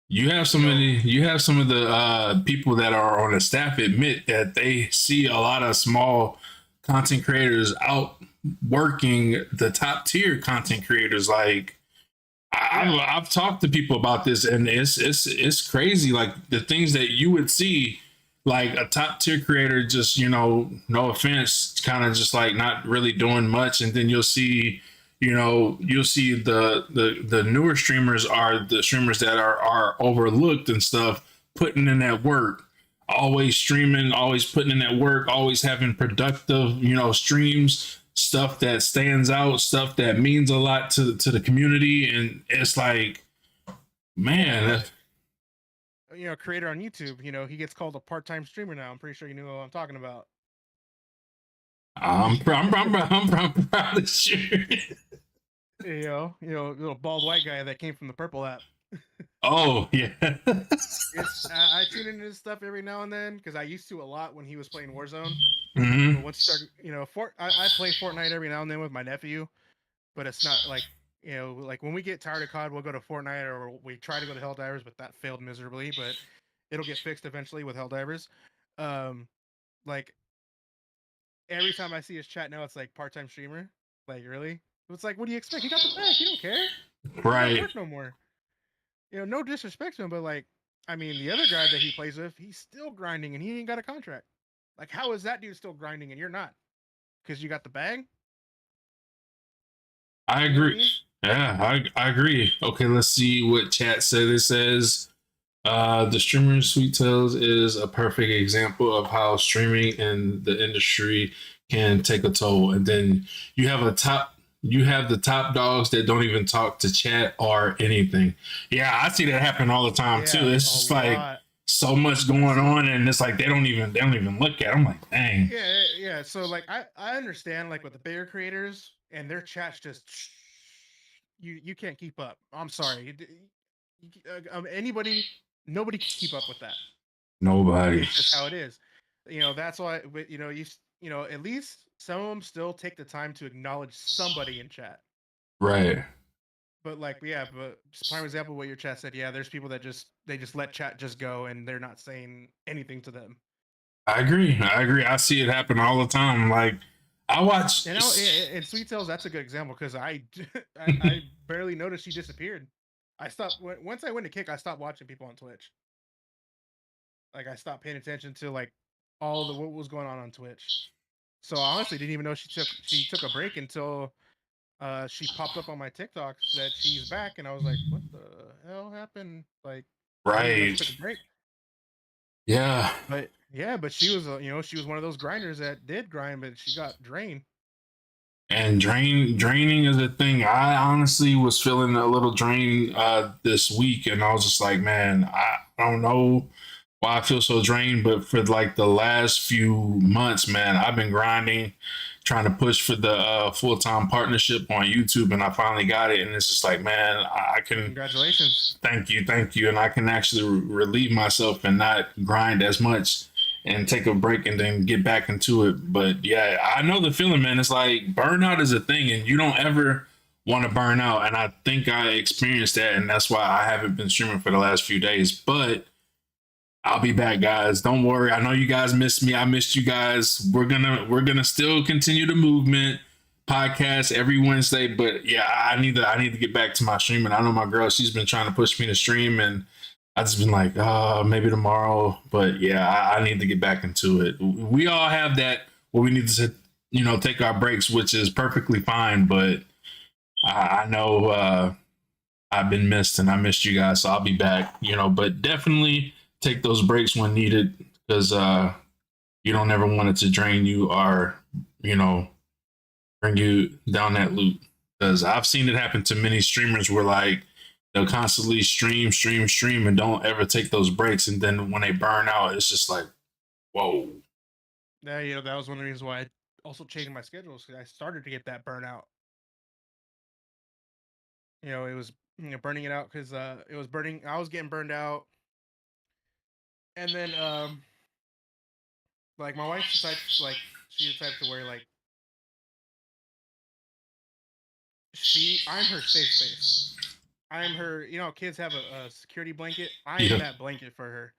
You have You know, some of the people that are on the staff admit that they see a lot of small content creators out working the top tier content creators. Like yeah, I've talked to people about this, and it's crazy. Like the things that you would see, like a top tier creator, just no offense, kind of just like not really doing much, and then you'll see the newer streamers are the streamers that are overlooked and stuff, putting in that work, always streaming, always putting in that work, always having productive streams, stuff that stands out, stuff that means a lot to the community. And it's like, yeah. man, Creator on YouTube. He gets called a part-time streamer now. I'm pretty sure you know what I'm talking about. I'm probably sure. Little bald white guy that came from the Purple app. Oh yeah. I tune into his stuff every now and then because I used to a lot when he was playing Warzone. But Hmm. once you start, I play Fortnite every now and then with my nephew, but it's not like, like when we get tired of COD, we'll go to Fortnite or we try to go to Helldivers, but that failed miserably. But it'll get fixed eventually with Helldivers. Um, like every time I see his chat now, it's like part-time streamer. Like really, it's like, what do you expect? He got the bag. He don't care. He don't Right. work no more. No disrespect to him, but like, I mean, the other guy that he plays with, he's still grinding and he ain't got a contract. Like, how is that dude still grinding and you're not? Because you got the bag? I You know what I agree. mean? Yeah, I agree. Okay, let's see what chat said. It says the streamer Sweet Tales is a perfect example of how streaming and the industry can take a toll. And then you have you have the top dogs that don't even talk to chat or anything. Yeah, I see that happen all the time too. Yeah, It's a just like lot. so much going on, and it's like they don't even look at it. I'm like, dang. Yeah. So like, I understand like with the bigger creators and their chats just you can't keep up. I'm sorry. Anybody, nobody can keep up with that. Nobody. It's just how it is. That's why. But at least some of them still take the time to acknowledge somebody in chat. Right. But like, yeah, but just prime example what your chat said. Yeah, there's people that they just let chat just go and they're not saying anything to them. I agree. I agree. I see it happen all the time. Like I watch. And now, in Sweet Tales, that's a good example because I barely noticed she disappeared. I stopped once I went to kick. I stopped watching people on Twitch. Like I stopped paying attention to like all the what was going on Twitch. So I honestly didn't even know she took a break until she popped up on my TikTok that she's back, and I was like, "What the hell happened?" Like, I didn't even know she took a Right. break. Yeah. But yeah, but she was, she was one of those grinders that did grind, but she got drained. And draining is a thing. I honestly was feeling a little drained this week, and I was just like, man, I don't know why I feel so drained, but for like the last few months, man, I've been grinding, trying to push for the full time partnership on YouTube, and I finally got it. And it's just like, man, I can Congratulations. thank you, and I can actually relieve myself and not grind as much and take a break and then get back into it. But yeah, I know the feeling, man. It's like burnout is a thing, and you don't ever want to burn out. And I think I experienced that, and that's why I haven't been streaming for the last few days. But I'll be back, guys. Don't worry. I know you guys missed me. I missed you guys. We're gonna still continue the movement podcast every Wednesday. But yeah, I need to get back to my streaming. I know my girl, she's been trying to push me to stream, and I just been like, maybe tomorrow. But yeah, I need to get back into it. We all have that where we need to, take our breaks, which is perfectly fine. But I know I've been missed and I missed you guys, so I'll be back. But definitely take those breaks when needed because you don't ever want it to drain you or you know bring you down that loop. Because I've seen it happen to many streamers where like they'll constantly stream, and don't ever take those breaks, and then when they burn out, it's just like, whoa. Yeah, that was one of the reasons why I also changed my schedules because I started to get that burnout. It was burning it out because it was burning. I was getting burned out, and then like my wife's the type like she's the type to where like I'm her safe space. I'm her. Kids have a security blanket. I am Yeah. that blanket for her.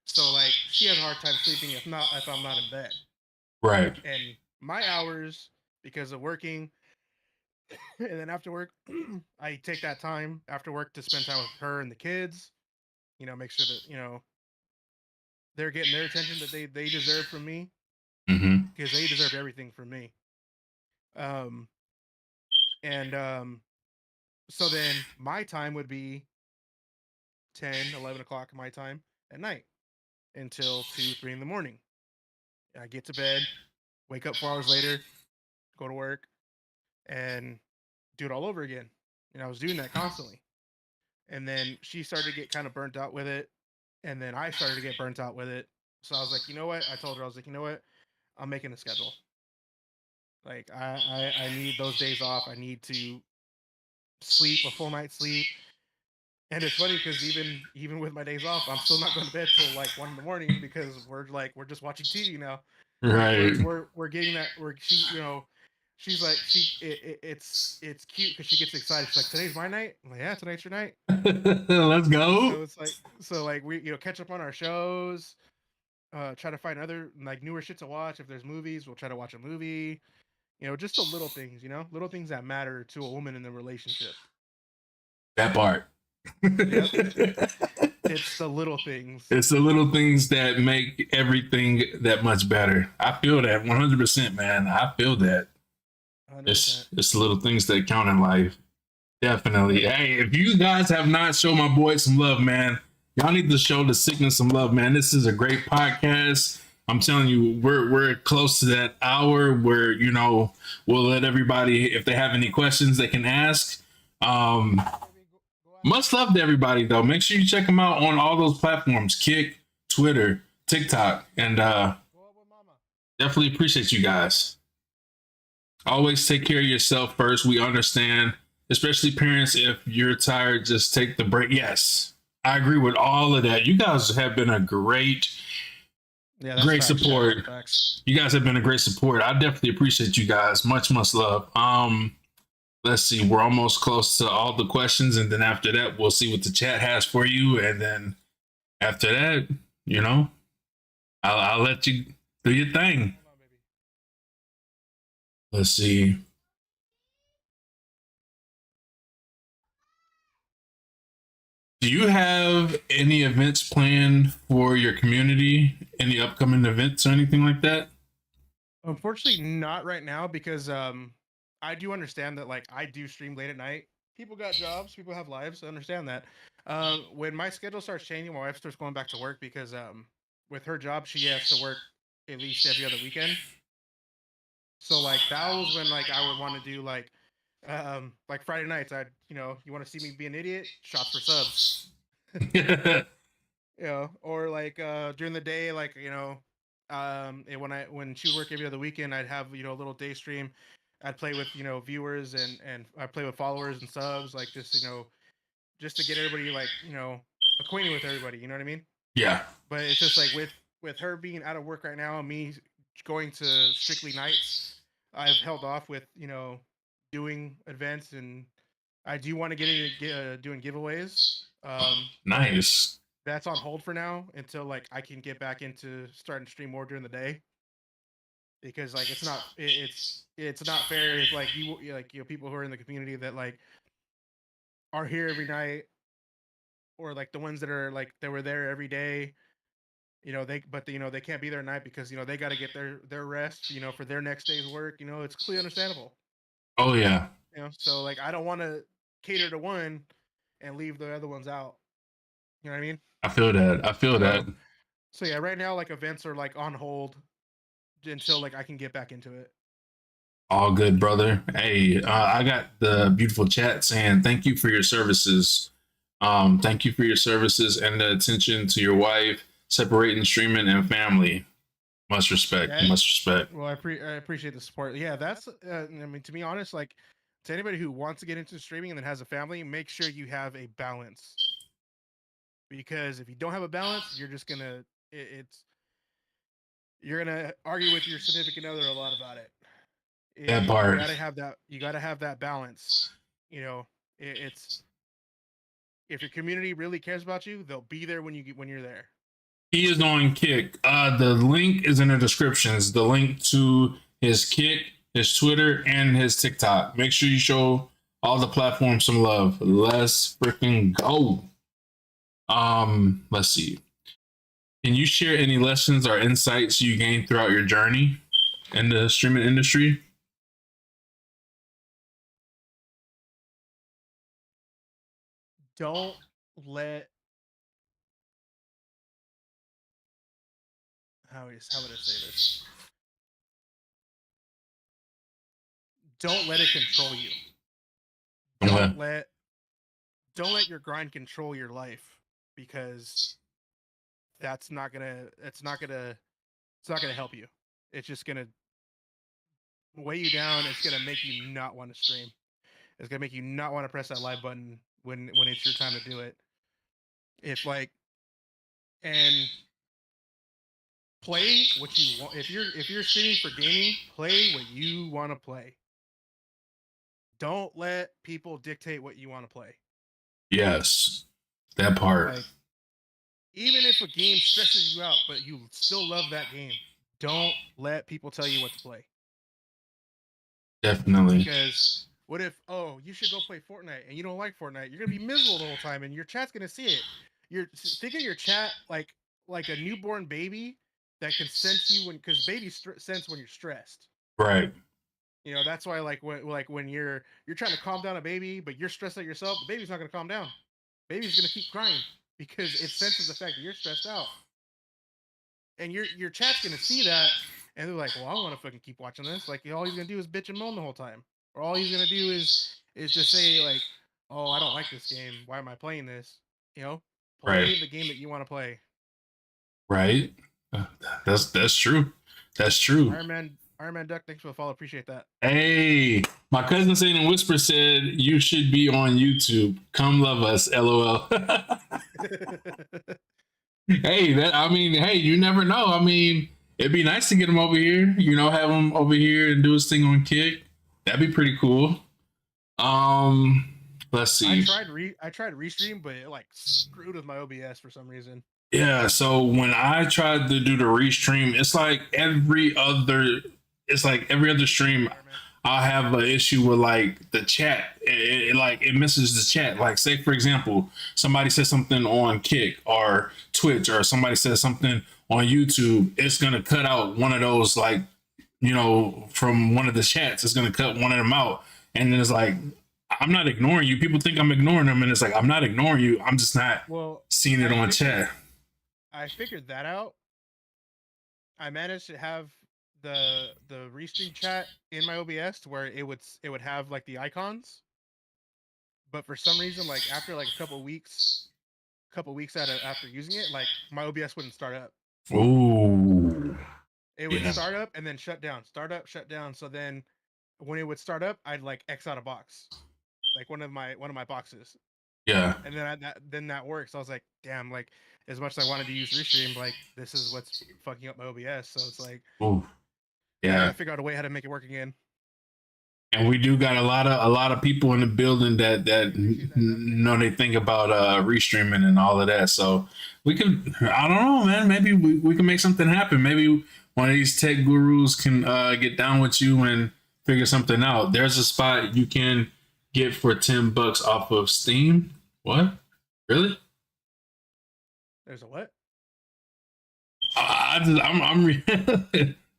So like she has a hard time sleeping if I'm not in bed. Right. And my hours because of working and then after work I take that time after work to spend time with her and the kids, make sure that, they're getting their attention that they deserve from me Mm-hmm. because they deserve everything from me. Um and so then my time would be 10, 11 o'clock my time at night until 2, 3 in the morning. I get to bed, wake up 4 hours later, go to work, and do it all over again. And I was doing that constantly. And then she started to get kind of burnt out with it. And then I started to get burnt out with it. So I was like, you know what? I told her, I was like, you know what? I'm making a schedule. Like I need those days off. I need to sleep a full night's sleep. And it's funny because even with my days off, I'm still not going to bed till like 1 in the morning because we're just watching TV now. Like Right. we're getting that where she's like it's cute because she gets excited. She's like, today's my night. I'm like, yeah, tonight's your night. Let's go. So it's like we catch up on our shows, try to find other like newer shit to watch. If there's movies, we'll try to watch a movie. Just the little things, little things that matter to a woman in the relationship. That part. Yep. It's the little things. It's the little things that make everything that much better. I feel that 100%, man. I feel that. 100%. It's the little things that count in life. Definitely. Yep. Hey, if you guys have not shown my boy some love, man, y'all need to show the sickness some love, man. This is a great podcast. I'm telling you, we're close to that hour where we'll let everybody, if they have any questions, they can ask. Um, Much love to everybody though. Make sure you check them out on all those platforms: Kick, Twitter, TikTok, and definitely appreciate you guys. Always take care of yourself first. We understand, especially parents, if you're tired, just take the break. Yes, I agree with all of that. You guys have been a great great facts, support. facts. You guys have been a great support. I definitely appreciate you guys. Much love. Let's see, we're almost close to all the questions, and then after that, we'll see what the chat has for you, and then after that, I'll let you do your thing. Hold on, baby. Let's see. Do you have any events planned for your community? Any upcoming events or anything like that? Unfortunately, not right now because I do understand that like I do stream late at night. People got jobs, people have lives. I understand that. When my schedule starts changing, my wife starts going back to work because with her job she has to work at least every other weekend. So like that was when like I would want to do like Friday nights. I'd you want to see me be an idiot? Shots for subs. Or like during the day, like and when she would work every other weekend, I'd have a little day stream. I'd play with viewers and I play with followers and subs, like just to get everybody like acquainted with everybody. You know what I mean? Yeah. But it's just like with her being out of work right now and me going to strictly nights, I've held off with doing events, and I do want to get into doing giveaways. But Nice. that's on hold for now until like I can get back into starting to stream more during the day because like it's not fair if like people who are in the community that like are here every night or like the ones that are like that were there every day, they can't be there at night because they got to get their rest for their next day's work. It's completely understandable. Oh yeah. So like I don't want to cater to one and leave the other ones out. You know what I mean? I feel that. I feel that. So yeah, right now like events are like on hold until like I can get back into it. All good, brother. Hey, I got the beautiful chat saying thank you for your services. Thank you for your services and the attention to your wife, separating streaming and family. Much respect. Yeah. Much respect. Well, I appreciate the support. Yeah, that's I mean, to be honest, like to anybody who wants to get into streaming and then has a family, make sure you have a balance. Because if you don't have a balance, you're just gonna it's you're gonna argue with your significant other a lot about it. That You part. gotta have that. You gotta have that balance. You know, it's if your community really cares about you, they'll be there when you're there. He is on Kick. The link is in the description. It's the link to his Kick, his Twitter, and his TikTok. Make sure you show all the platforms some love. Let's freaking go. Let's see. Can you share any lessons or insights you gained throughout your journey in the streaming industry? Don't let how would I say this? Don't let it control you. Okay. Don't let don't let your grind control your life because that's not gonna it's not gonna help you. It's just gonna weigh you down. It's gonna make you not want to stream. It's gonna make you not want to press that live button when it's your time to do it. If like and play what you want. If you're streaming for gaming, play what you want to play. Don't let people dictate what you want to play. Yes, that part. Like even if a game stresses you out, but you still love that game, don't let people tell you what to play. Definitely. Because what if you should go play Fortnite and you don't like Fortnite? You're gonna be miserable the whole time, and your chat's gonna see it. Think of your chat like a newborn baby that can sense you when because babies sense when you're stressed. Right. You know that's why when you're trying to calm down a baby, but you're stressed out yourself, the baby's not gonna calm down. Baby's gonna keep crying because it senses the fact that you're stressed out, and your chat's gonna see that, and they're like, "Well, I want to fucking keep watching this." Like all he's gonna do is bitch and moan the whole time, or all he's gonna do is just say like, "Oh, I don't like this game. Why am I playing this?" You know, Right. play the game that you want to play. Right. Uh, that's true. That's true. Iron Man Duck, thanks for the follow. Appreciate that. Hey, my cousin Satan Whisper said you should be on YouTube. Come love us, lol. Hey, that I mean, hey, you never know. I mean, it'd be nice to get him over here. You know, have him over here and do his thing on Kick. That'd be pretty cool. Um, let's see. I tried restream, but it like screwed with my OBS for some reason. Yeah, so when I tried to do the restream, it's like every other stream. I'll have an issue with like the chat. It misses the chat. Like say for example, somebody says something on Kick or Twitch, or somebody says something on YouTube. It's gonna cut out one of those, like, from one of the chats. It's gonna cut one of them out, and then it's like, I'm not ignoring you. People think I'm ignoring them, and it's like I'm not ignoring you. I'm just not seeing it on chat. I figured that out. I managed to have the restream chat in my OBS to where it would have like the icons, but for some reason, like after like a couple weeks after using it, like my OBS wouldn't start up. Ooh. It would start up and then shut down, start up, shut down. So then when it would start up, I'd like X out a box, like one of my boxes. Yeah. And then that works. I was like, damn, like as much as I wanted to use Restream, like this is what's fucking up my OBS. So it's like, ooh, I yeah. gotta figure out a way how to make it work again. And we do got a lot of people in the building that know they think about restreaming and all of that. So we can, I don't know, man. Maybe we can make something happen. Maybe one of these tech gurus can get down with you and figure something out. There's a spot you can get for $10 off of Steam. What? Really? There's a what?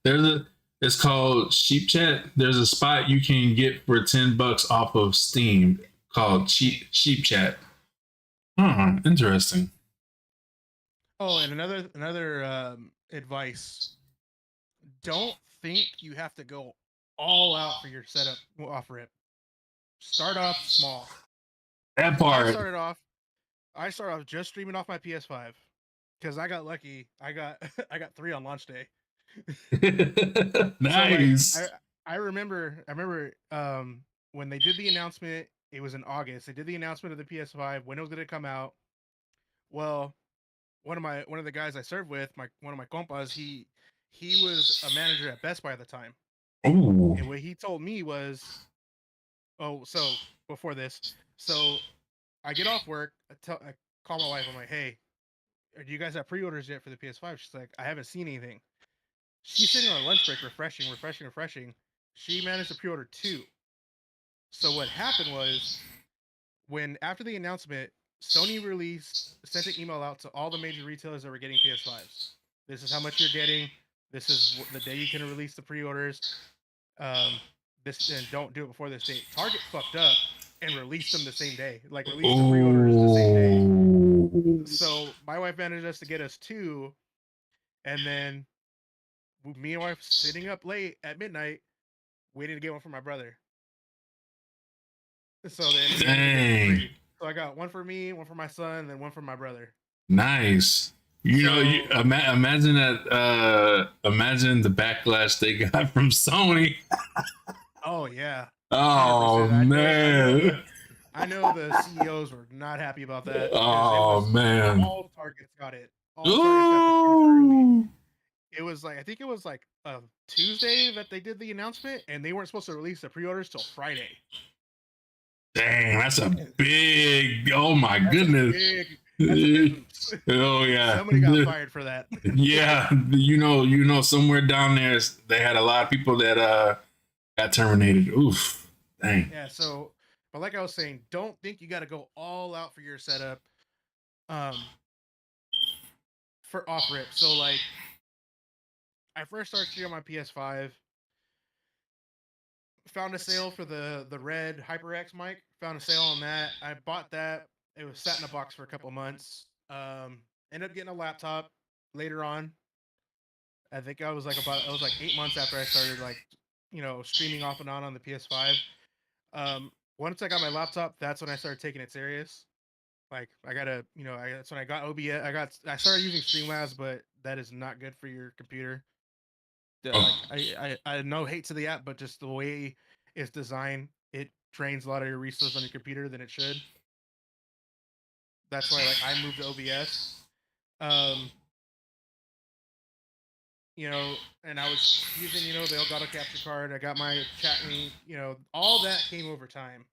There's a, it's called Sheep Chat. There's a spot you can get for $10 off of Steam called Sheep Chat. Huh, interesting. Oh, and another advice: don't think you have to go all out for your setup off rip. Start off small. That part. I started off just streaming off my PS5 because I got lucky. I got 3 on launch day. Nice. So like, I remember when they did the announcement, it was in August. They did the announcement of the PS5 when it was going to come out. Well, one of the guys I served with, one of my compas, he was a manager at Best Buy at the time, Oh, and what he told me was, oh, so before this, so I get off work, I call my wife, I'm like, hey, do you guys have pre-orders yet for the PS5? She's like, I haven't seen anything. She's sitting on a lunch break, refreshing. She managed to pre-order two. So what happened was, when after the announcement, Sony sent an email out to all the major retailers that were getting PS5s. This is how much you're getting. This is the day you can release the pre-orders. Um, this, and don't do it before this date. Target fucked up and released them the same day. Like, released the pre-orders the same day. oh. So my wife managed us to get us two, and then me and my wife sitting up late at midnight waiting to get one for my brother. So then we ended up getting Dang. three. So I got one for me, one for my son, and then one for my brother. Nice. You know, So imagine that. Imagine the backlash they got from Sony. oh yeah, Oh 100%. man. I know the CEOs were not happy about that because it Oh was man. all Targets got it. All Targets got the pre-order early. Ooh. It was like, I think it was like a Tuesday that they did the announcement, and they weren't supposed to release the pre-orders till Friday. Dang, that's a big. Oh my That's goodness. that's a big oops. Oh yeah. Somebody got fired for that. Yeah, somewhere down there they had a lot of people that got terminated. Oof. Dang. Yeah, so, but like I was saying, don't think you got to go all out for your setup for off rip. So like, I first started shooting on my PS5, found a sale for the red HyperX mic, found a sale on that. I bought that. It was sat in a box for a couple months. Ended up getting a laptop later on. I think I was like 8 months after I started, like, streaming off and on the PS5. Once I got my laptop, that's when I started taking it serious. Like, I gotta, that's when I got OBS. I started using Streamlabs, but that is not good for your computer. Like, Oh. I no hate to the app, but just the way it's designed, it drains a lot of your resources on your computer than it should. That's why, like, I moved to OBS. Um, and I was using, the Elgato capture card. I got my chat link, all that came over time.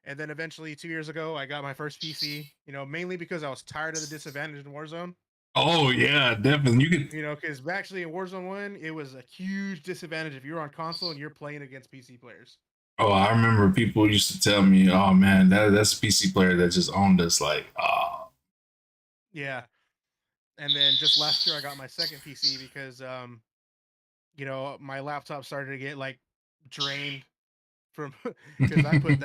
And then eventually 2 years ago, I got my first PC, mainly because I was tired of the disadvantage in Warzone. Oh yeah, definitely. You could. Because actually in Warzone 1, it was a huge disadvantage if you're on console and you're playing against PC players. Oh, I remember people used to tell me, "Oh man, that's a PC player that just owned us." Like, oh. Yeah. And then just last year, I got my second PC because, my laptop started to get like drained from because I put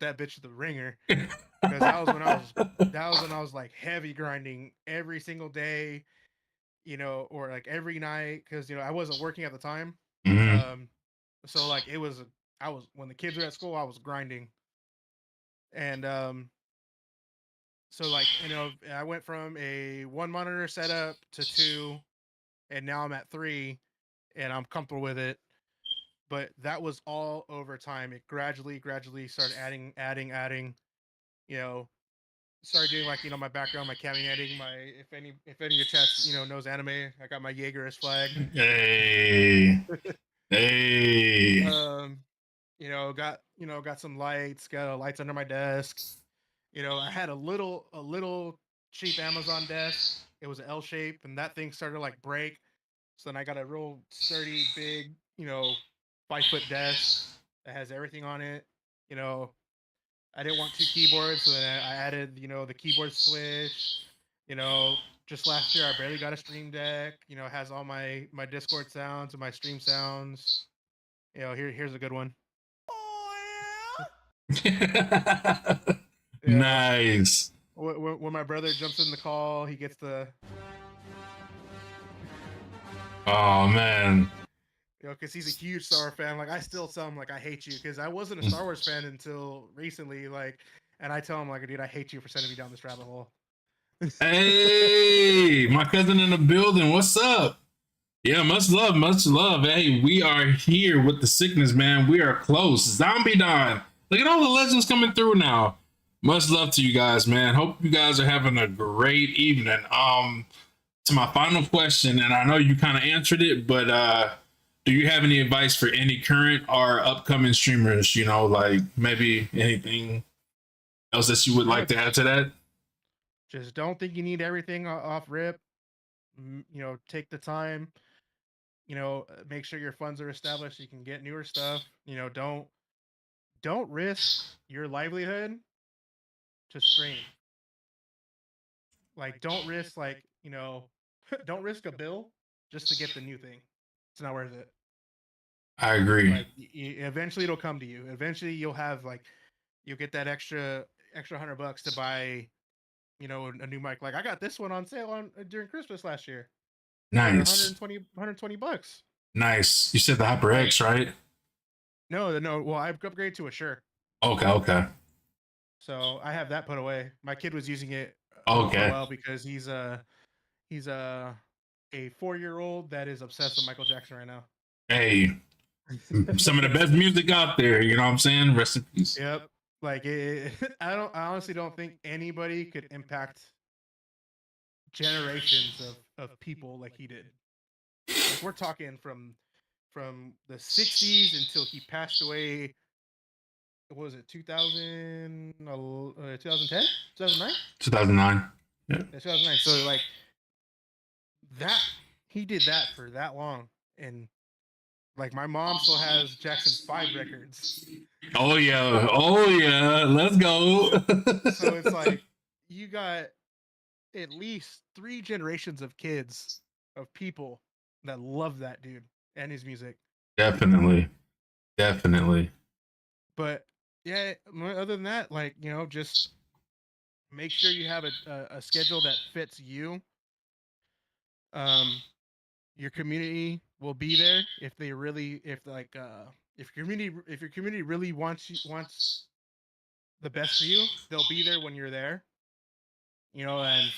that bitch to the ringer because that was when I was like heavy grinding every single day, or like every night because I wasn't working at the time. Mhm. So like I was when the kids were at school, I was grinding, and so like I went from a one monitor setup to two, and now I'm at three, and I'm comfortable with it. But that was all over time. It gradually started adding. You know, started doing like my background, my camming editing, my if any of your chats knows anime, I got my Jaeger as flag. Hey, hey. Got some lights, got lights under my desk. I had a little cheap Amazon desk. It was an L shape, and that thing started to like break. So then I got a real sturdy, big, 5 foot desk that has everything on it. You know, I didn't want two keyboards, so then I added, the keyboard switch. Just last year I barely got a stream deck. It has all my Discord sounds and my stream sounds. Here's a good one. Nice. When my brother jumps in the call, he gets the Oh man. because he's a huge Star Wars fan. Like, I still tell him like I hate you because I wasn't a Star Wars fan until recently. Like, and I tell him like, dude, I hate you for sending me down this rabbit hole. Hey, my cousin in the building. What's up? Yeah, much love, much love. Hey, we are here with the sickness, man. We are close. Zombie Don. Look at all the legends coming through now. Much love to you guys, man. Hope you guys are having a great evening. To my final question, and I know you kind of answered it, but do you have any advice for any current or upcoming streamers? You know, like maybe anything else that you would Yeah, like to add to that? just don't think you need everything off rip. Take the time. Make sure your funds are established so you can get newer stuff. Don't risk your livelihood to stream. Like, don't risk don't risk a bill just to get the new thing. It's not worth it. I agree. Like, eventually it'll come to you. Eventually you'll get that extra $100 to buy a new mic. Like, I got this one on sale on during Christmas last year for Nice. 120 bucks. Nice. You said the Like, HyperX, right? no, no. Well, I've upgraded to a Shure, Okay, okay. so I have that put away. My kid was using it for a Okay. while because he's a 4-year-old that is obsessed with Michael Jackson right now. Hey, some of the best music out there. You know what I'm saying? Rest in peace. Yep. Like, I honestly don't think anybody could impact generations of people like he did. Like, we're talking from the 60s until he passed away. What was it, 2010, 2009? 2009. Yeah. Yeah, 2009. So, like, that he did that for that long, and like, my mom still has Jackson 5 records. Oh yeah. Oh yeah. Let's go. So it's like, you got at least 3 generations of kids, of people that love that dude and his music. Definitely. Definitely. But yeah, other than that, like, just make sure you have a schedule that fits you. Um, your community will be there if they really, if your community really wants the best for you, they'll be there when you're there. And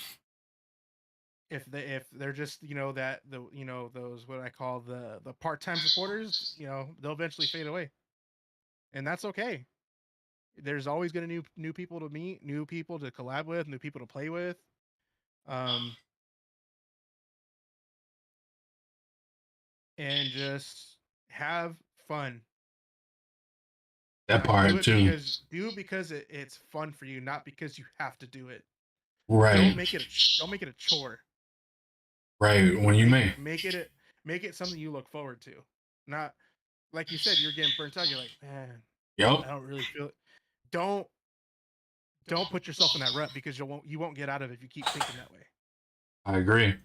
if they're just, that the those, what I call the part-time supporters, they'll eventually fade away, and that's okay. There's always going to new people to meet, new people to collab with, new people to play with. Um, and just have fun. That Like, do part it too. because it's fun for you, not because you have to do it. Don't Right. make it don't make it a chore. Right. When you Make may. make it a, make it something you look forward to. Not like you said, you're getting burnt out. You're like, man, Yep. I don't really feel it. Don't don't put yourself in that rut, because you won't get out of it if you keep thinking that way. I agree.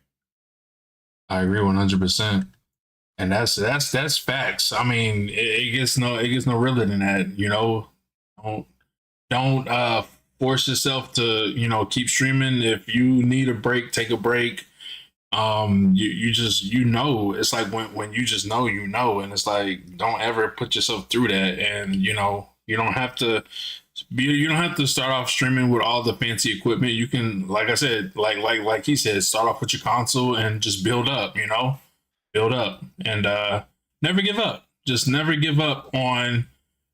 I agree 100%. And that's facts. I mean, it gets no realer than that. You know, don't don't force yourself to keep streaming. If you need a break, take a break. You just it's like when you just and it's like don't ever put yourself through that. And you don't have to start off streaming with all the fancy equipment. You can, like I said, like he said, start off with your console and just build up. Build up and never give up. Just never give up on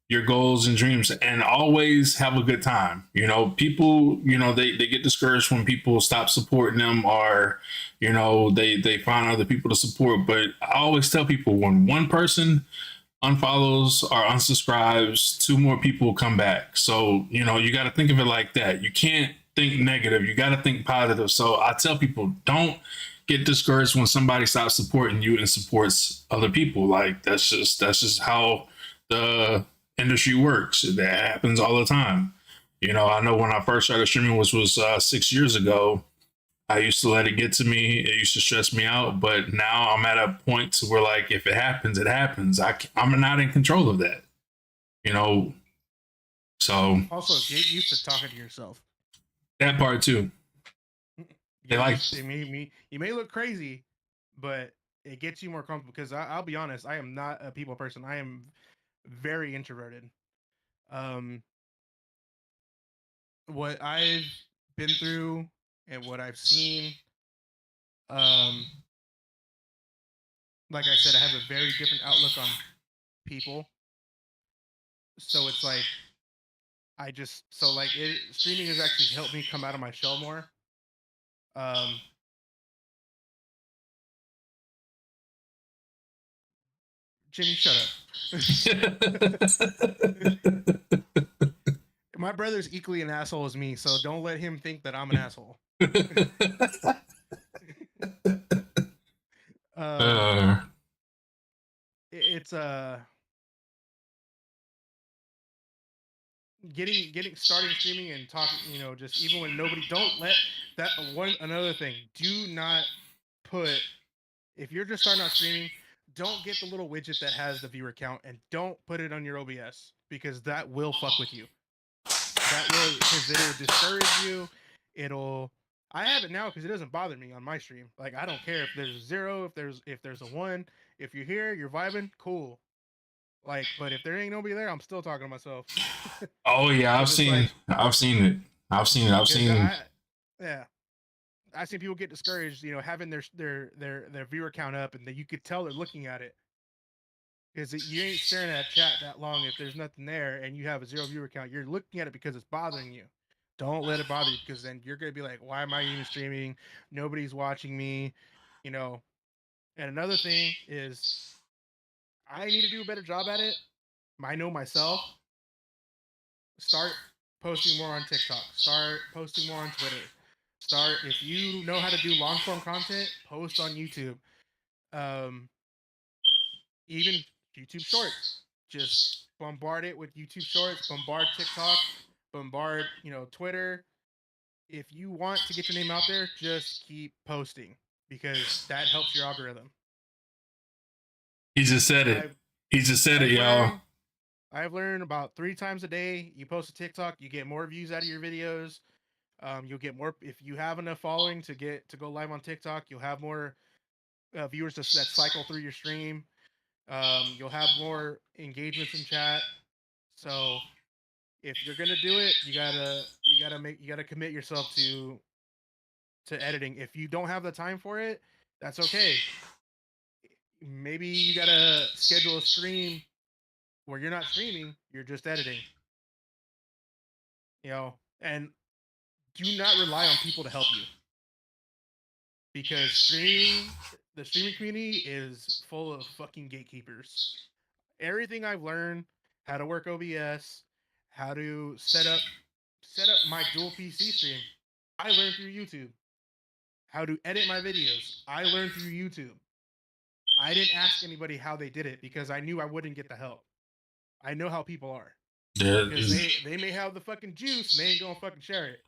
your goals and dreams, and always have a good time. People, they get discouraged when people stop supporting them, or they find other people to support. But I always tell people, when one person unfollows or unsubscribes, 2 more people come back. So you got to think of it like that. You can't think negative, you got to think positive. So I tell people, don't get discouraged when somebody stops supporting you and supports other people. Like, that's just how the industry works. That happens all the time. I know when I first started streaming, which was 6 years ago, I used to let it get to me. It used to stress me out, but now I'm at a point to where, like, if it happens, it happens. I'm not in control of that. You know, so Also, get used to talking to yourself. that part too. They Get like, used. You may look crazy, but it gets you more comfortable. Because I'll be honest, I am not a people person. I am very introverted. Um, what I've been through and what I've seen, um, like I said, I have a very different outlook on people. So it's like streaming has actually helped me come out of my shell more. Um, Jimmy, shut up. My brother's equally an asshole as me, so don't let him think that I'm an asshole. um, uh, it's getting starting streaming and talking, just even when nobody, don't let that one another thing. Do not put if you're just starting out streaming, don't get the little widget that has the viewer count and don't put it on your OBS because that will fuck with you. That will because it'll discourage you. It'll I have it now because it doesn't bother me on my stream. Like I don't care if there's a 0, if there's a 1. If you're here, you're vibing, cool. Like, but if there ain't nobody there, I'm still talking to myself. oh yeah, Because it's like I've seen it. I've because seen. yeah, I've seen people get discouraged, having their viewer count up, and that you could tell they're looking at it because you ain't staring at chat that long if there's nothing there and you have a 0 viewer count. You're looking at it because it's bothering you. Don't let it bother you because then you're gonna be like, why am I even streaming? Nobody's watching me, you know. And another thing is, I need to do a better job at it. I know myself. Start posting more on TikTok. Start posting more on Twitter. Start if you know how to do long form content, post on YouTube. Um, even YouTube Shorts. Just bombard it with YouTube Shorts. Bombard TikTok. Bombard Twitter. If you want to get your name out there, just keep posting because that helps your algorithm. He just said it. I've He just said it, I've y'all. learned I've learned about 3 times a day. You post a TikTok, you get more views out of your videos. You'll get more if you have enough following to go live on TikTok. You'll have more viewers that cycle through your stream. You'll have more engagements in chat. So if you're gonna do it, you gotta commit yourself to editing. If you don't have the time for it, that's okay. Maybe you gotta schedule a stream where you're not streaming, you're just editing. And do not rely on people to help you because the streaming community is full of fucking gatekeepers. Everything I've learned, how to work OBS, how to set up my dual PC stream, I learned through YouTube. How to edit my videos, I learned through YouTube. I didn't ask anybody how they did it because I knew I wouldn't get the help. I know how people are because There's, they may have the fucking juice and they ain't gonna fucking share it.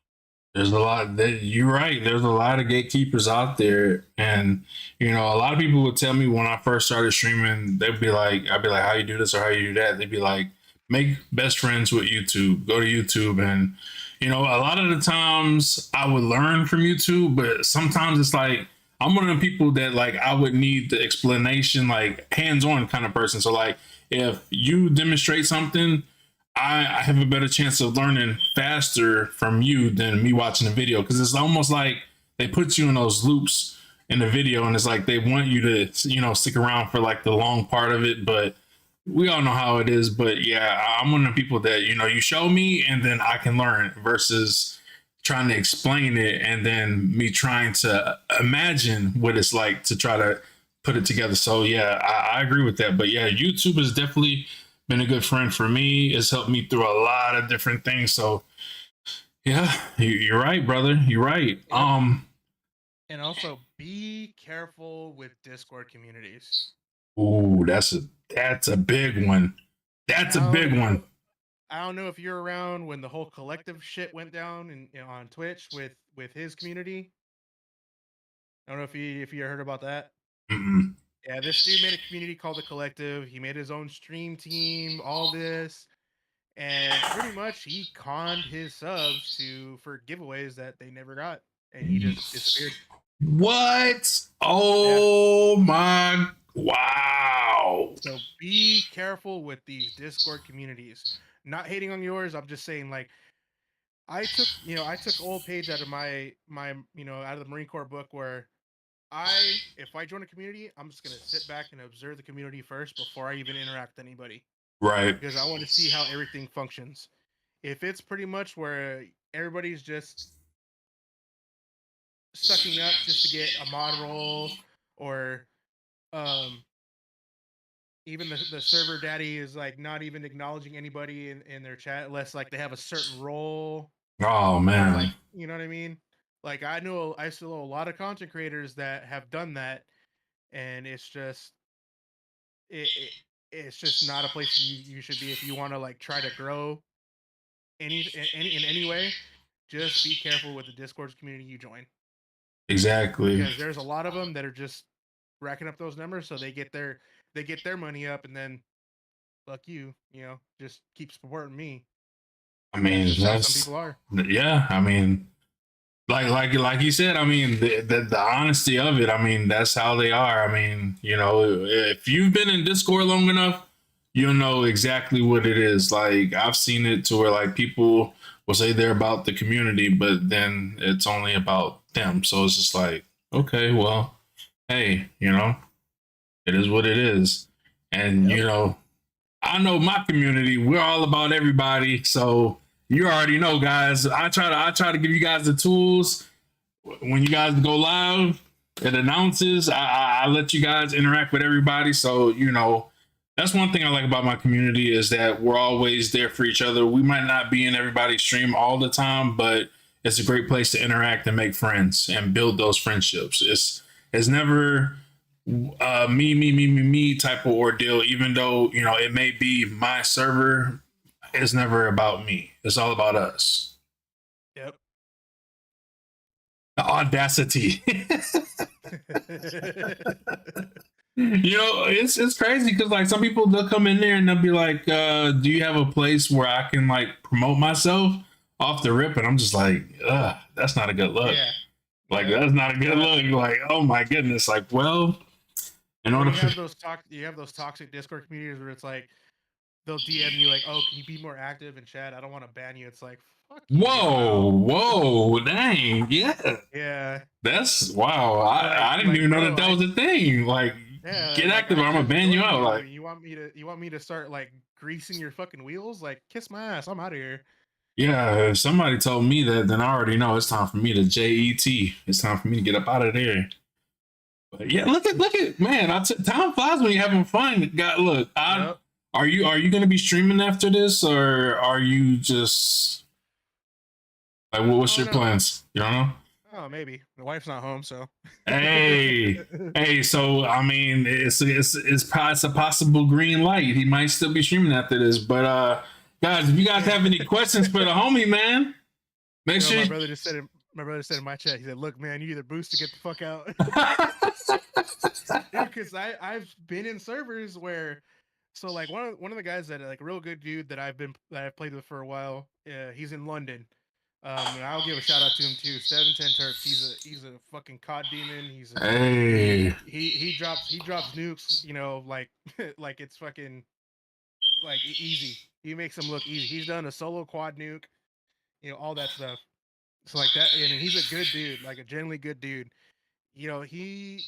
there's a lot. You're right. There's a lot of gatekeepers out there, and a lot of people would tell me when I first started streaming, they'd be like, "I'd be like, how you do this or how you do that?" They'd be like, "Make best friends with YouTube. Go to YouTube." And a lot of the times I would learn from YouTube, but sometimes it's like I'm one of the people that like I would need the explanation, like hands-on kind of person. So like if you demonstrate something, I have a better chance of learning faster from you than me watching the video because it's almost like they put you in those loops in the video and it's like they want you to stick around for like the long part of it, but we all know how it is. But yeah, I'm one of the people that you show me and then I can learn versus trying to explain it and then me trying to imagine what it's like to try to put it together. So yeah, I agree with that. But yeah, YouTube has definitely been a good friend for me. It's helped me through a lot of different things. So yeah, you're right, brother. You're right. Yep. And also be careful with Discord communities. Ooh, that's a big one. That's a I don't big know. one. I don't know if you're around when the whole collective shit went down on Twitch with his community. I don't know if you heard about that. Mm-mm. Yeah, this dude made a community called the Collective. He made his own stream team, all this, and pretty much he conned his subs for giveaways that they never got, and he just disappeared. What? Yeah. Oh my! Wow. So be careful with these Discord communities. Not hating on yours. I'm just saying, like, I took old page out of my out of the Marine Corps book where if I join a community, I'm just gonna sit back and observe the community first before I even interact with anybody Right. because I want to see how everything functions. If it's pretty much where everybody's just sucking up just to get a mod role, or um, even the server daddy is like not even acknowledging anybody in their chat unless like they have a certain role, Oh or man. like, you know what I mean? Like I still know a lot of content creators that have done that, and it, it it's just not a place you should be if you want to like try to grow in any way. Just be careful with the Discord community you join, Exactly. because there's a lot of them that are just racking up those numbers so they get their money up, and then fuck you, just keep supporting me. I That's mean, just how some that's people are. yeah. I mean, like you said. I mean, the honesty of it. I mean, that's how they are. I mean, if you've been in Discord long enough, you'll know exactly what it is. Like I've seen it to where like people will say they're about the community, but then it's only about them. So it's just like, okay, well, hey, it is what it is. And Yep. I know my community, we're all about everybody. So you already know, guys. I try to give you guys the tools when you guys go live. It announces. I let you guys interact with everybody. So that's one thing I like about my community is that we're always there for each other. We might not be in everybody's stream all the time, but it's a great place to interact and make friends and build those friendships. It's never me type of ordeal. Even though it may be my server, it's never about me. It's all about us. Yep. The audacity. It's crazy because like some people they'll come in there and they'll be like, "Do you have a place where I can like promote myself off the rip?" And I'm just like, "Ugh, that's not a good look. Yeah. Like Yep. that's not a good look. Like, oh my goodness. Like, well, in Or order for you have those toxic Discord communities where it's like they'll DM you like, "Oh, can you be more active in chat? I don't want to ban you." It's like, "Fuck you, get them whoa, out." whoa, dang, yeah, Yeah. that's wow. I didn't even know that Bro, that was a thing. Like, yeah, get like active, or I I'm gonna just ban you joined out. you. Like, You want me to start like greasing your fucking wheels? Like, kiss my ass. I'm out of here. yeah, if somebody told me that, then I already know it's time for me to JET. It's time for me to get up out of there. But yeah, look at man. Time flies when you're having fun. God, look, Yep. are you gonna be streaming after this, or are you just like I what's don't your know. plans? You don't know. Oh, maybe. The wife's not home, so. Hey, hey. So I mean, it's a possible green light. He might still be streaming after this. But guys, if you guys have any questions for the homie, man, make No, sure. my brother said in my chat, he said, "Look, man, you either boost to get the fuck out." Dude, because I've been in servers where, so like one of the guys that like a real good dude that I've played with for a while, he's in London. And I'll give a shout out to him too. 710 Terps. He's a fucking COD demon. Hey, He drops nukes. Like like it's fucking like easy. He makes them look easy. He's done a solo quad nuke. All that stuff. So like that, and he's a good dude, like a genuinely good dude. You know, he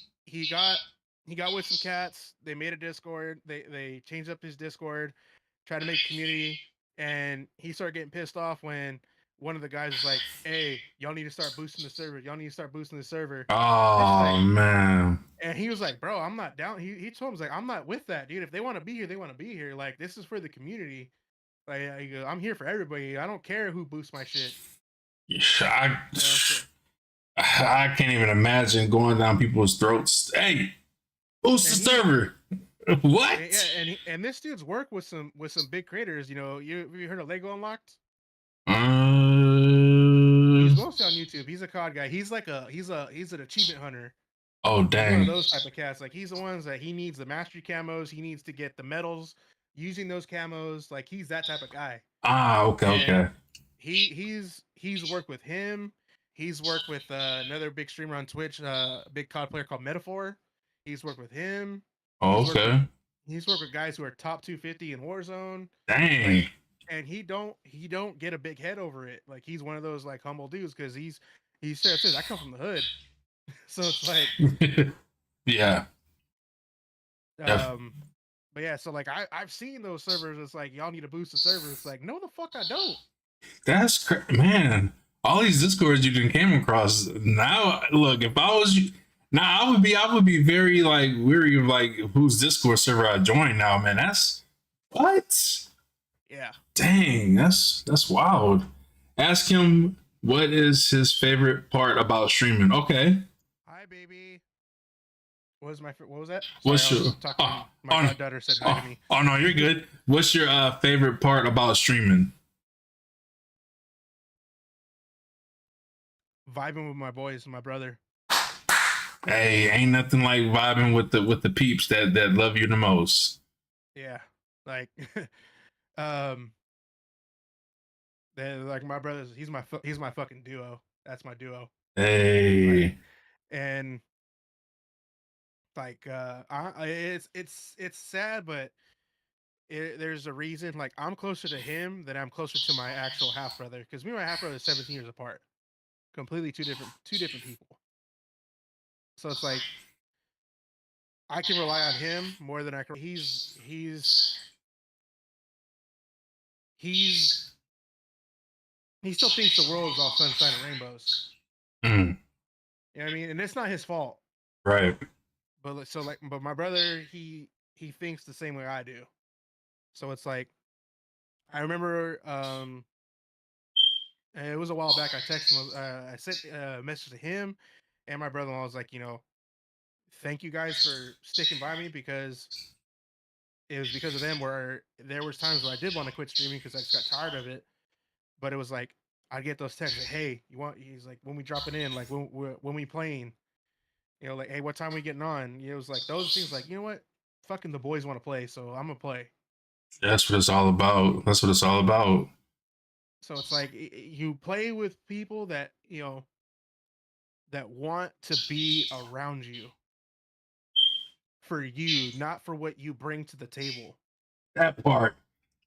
got he got with some cats. They made a Discord. They changed up his Discord, tried to make community, and he started getting pissed off when one of the guys was like, "Hey, y'all need to start boosting the server. Y'all need to start boosting the server." It's oh like, man, and he was like, "Bro, I'm not down." He told him, "He's like, I'm not with that, dude. If they want to be here, they want to be here. Like, this is for the community. Like, I'm here for everybody. I don't care who boosts my shit." I, So I can't even imagine going down people's throats. Hey, boost the and he server. yeah, What? and this dude's work with some big creators. You heard of Lego Unlocked? He's Uh, mostly on YouTube. He's a COD guy. He's an achievement hunter. oh He's one of dang. those type of cats. Like he's the ones that he needs the mastery camos. He needs to get the medals using those camos. Like he's that type of guy. Ah, okay, And okay. he's worked with him. He's worked with another big streamer on Twitch, a big COD player called Metaphor. He's worked with him. Oh, He's worked with okay. he's worked with guys who are top 250 in Warzone. Dang. Like, and he don't get a big head over it. Like he's one of those like humble dudes because he says, "I come from the hood." So it's like, Yeah. Def- um, but yeah, so like I've seen those servers. It's like y'all need to boost the servers. It's like no, the fuck I don't. man. All these discords you didn't came across. Now, look, if I was you, now I would be very like weary of like whose Discord server I join now, man. That's what? Yeah. Dang, that's wild. Ask him what is his favorite part about streaming. Okay. Hi, baby. What was that? Sorry, What's I your was talking. My oh, goddaughter said hi to me. oh no, you're good. What's your favorite part about streaming? Vibing with my boys, my brother. Hey, ain't nothing like vibing with the peeps that love you the most. Yeah, like, um, like my brother's. He's my fucking duo. That's my duo. Like, Hey, and like, it's sad, but there's a reason. Like, I'm closer to him than I'm closer to my actual half brother, because me and my half brother are 17 years apart. Completely two different people. So it's like I can rely on him more than I can. He's he still thinks the world is all sunshine and rainbows. mm, You know what I mean? And it's not his fault. right. But my brother, he thinks the same way I do. So it's like I remember, it was a while back. I texted him. I sent a message to him and my brother-in-law. I was like, thank you guys for sticking by me, because it was because of them where there was times where I did want to quit streaming because I just got tired of it. But it was like I'd get those texts like, "Hey, you want?" He's like, "When we dropping in, like when we playing, like, hey, what time we getting on?" It was like those things. Like, you know what? Fucking the boys want to play, so I'm gonna play. That's what it's all about. That's what it's all about. So it's like you play with people that that want to be around you for you, not for what you bring to the table. That part.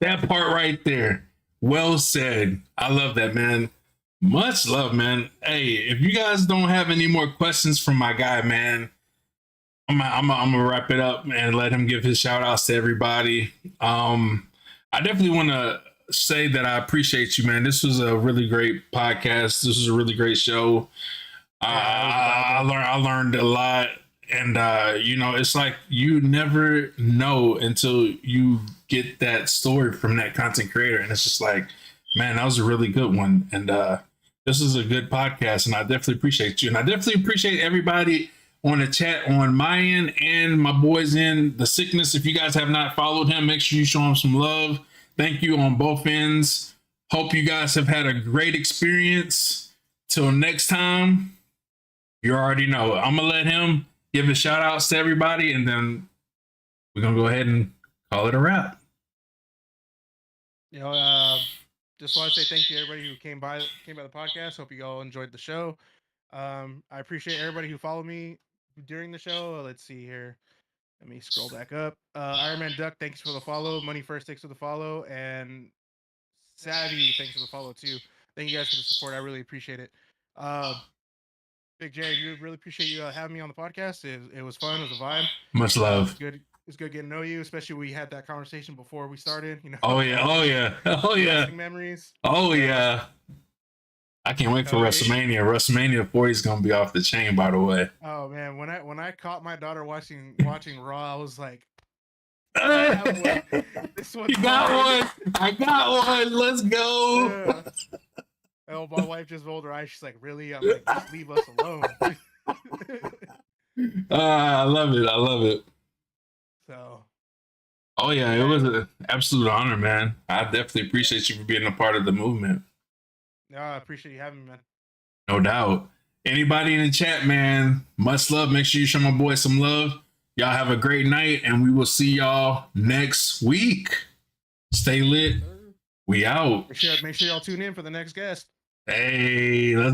That part right there. Well said. I love that, man. Much love, man. Hey, if you guys don't have any more questions from my guy, man, I'm gonna wrap it up and let him give his shout outs to everybody. I definitely want to say that I appreciate you, man. This was a really great podcast. This was a really great show. Yeah, it was a vibe, bro. I learned a lot, and it's like you never know until you get that story from that content creator, and it's just like, man, that was a really good one, and this is a good podcast, and I definitely appreciate you, and I definitely appreciate everybody on the chat on my end and my boys in the sickness. If you guys have not followed him, make sure you show him some love. Thank you on both ends. Hope you guys have had a great experience. Till next time, you already know. I'm gonna let him give his shout outs to everybody, and then we're gonna go ahead and call it a wrap. You know, uh, just want to say thank you to everybody who came by the podcast. Hope you all enjoyed the show. I appreciate everybody who followed me during the show. Let's see here. Let me scroll back up. Iron Man Duck, thanks for the follow. Money First, thanks for the follow. And Savvy, thanks for the follow too. Thank you guys for the support. I really appreciate it. Big J, we really appreciate you having me on the podcast. It was fun. It was a vibe. Much It love. was good. It's good getting to know you, especially we had that conversation before we started. Oh yeah, oh yeah, oh yeah, wrestling memories. oh yeah. I can't wait for WrestleMania. WrestleMania 40 is gonna be off the chain, by the way. Oh man, when I caught my daughter watching Raw, I was like, this one's you got mine. One. I got one. Let's go. Yeah. Oh, my wife just rolled her eyes. She's like, "Really?" I'm like, "Just leave us alone." I love it. I love it. So. Oh yeah, it was an absolute honor, man. I definitely appreciate you for being a part of the movement. No, I appreciate you having me, man. No doubt. Anybody in the chat, man, much love. Make sure you show my boy some love. Y'all have a great night, and we will see y'all next week. Stay lit. We out. Make sure y'all tune in for the next guest. Hey, let's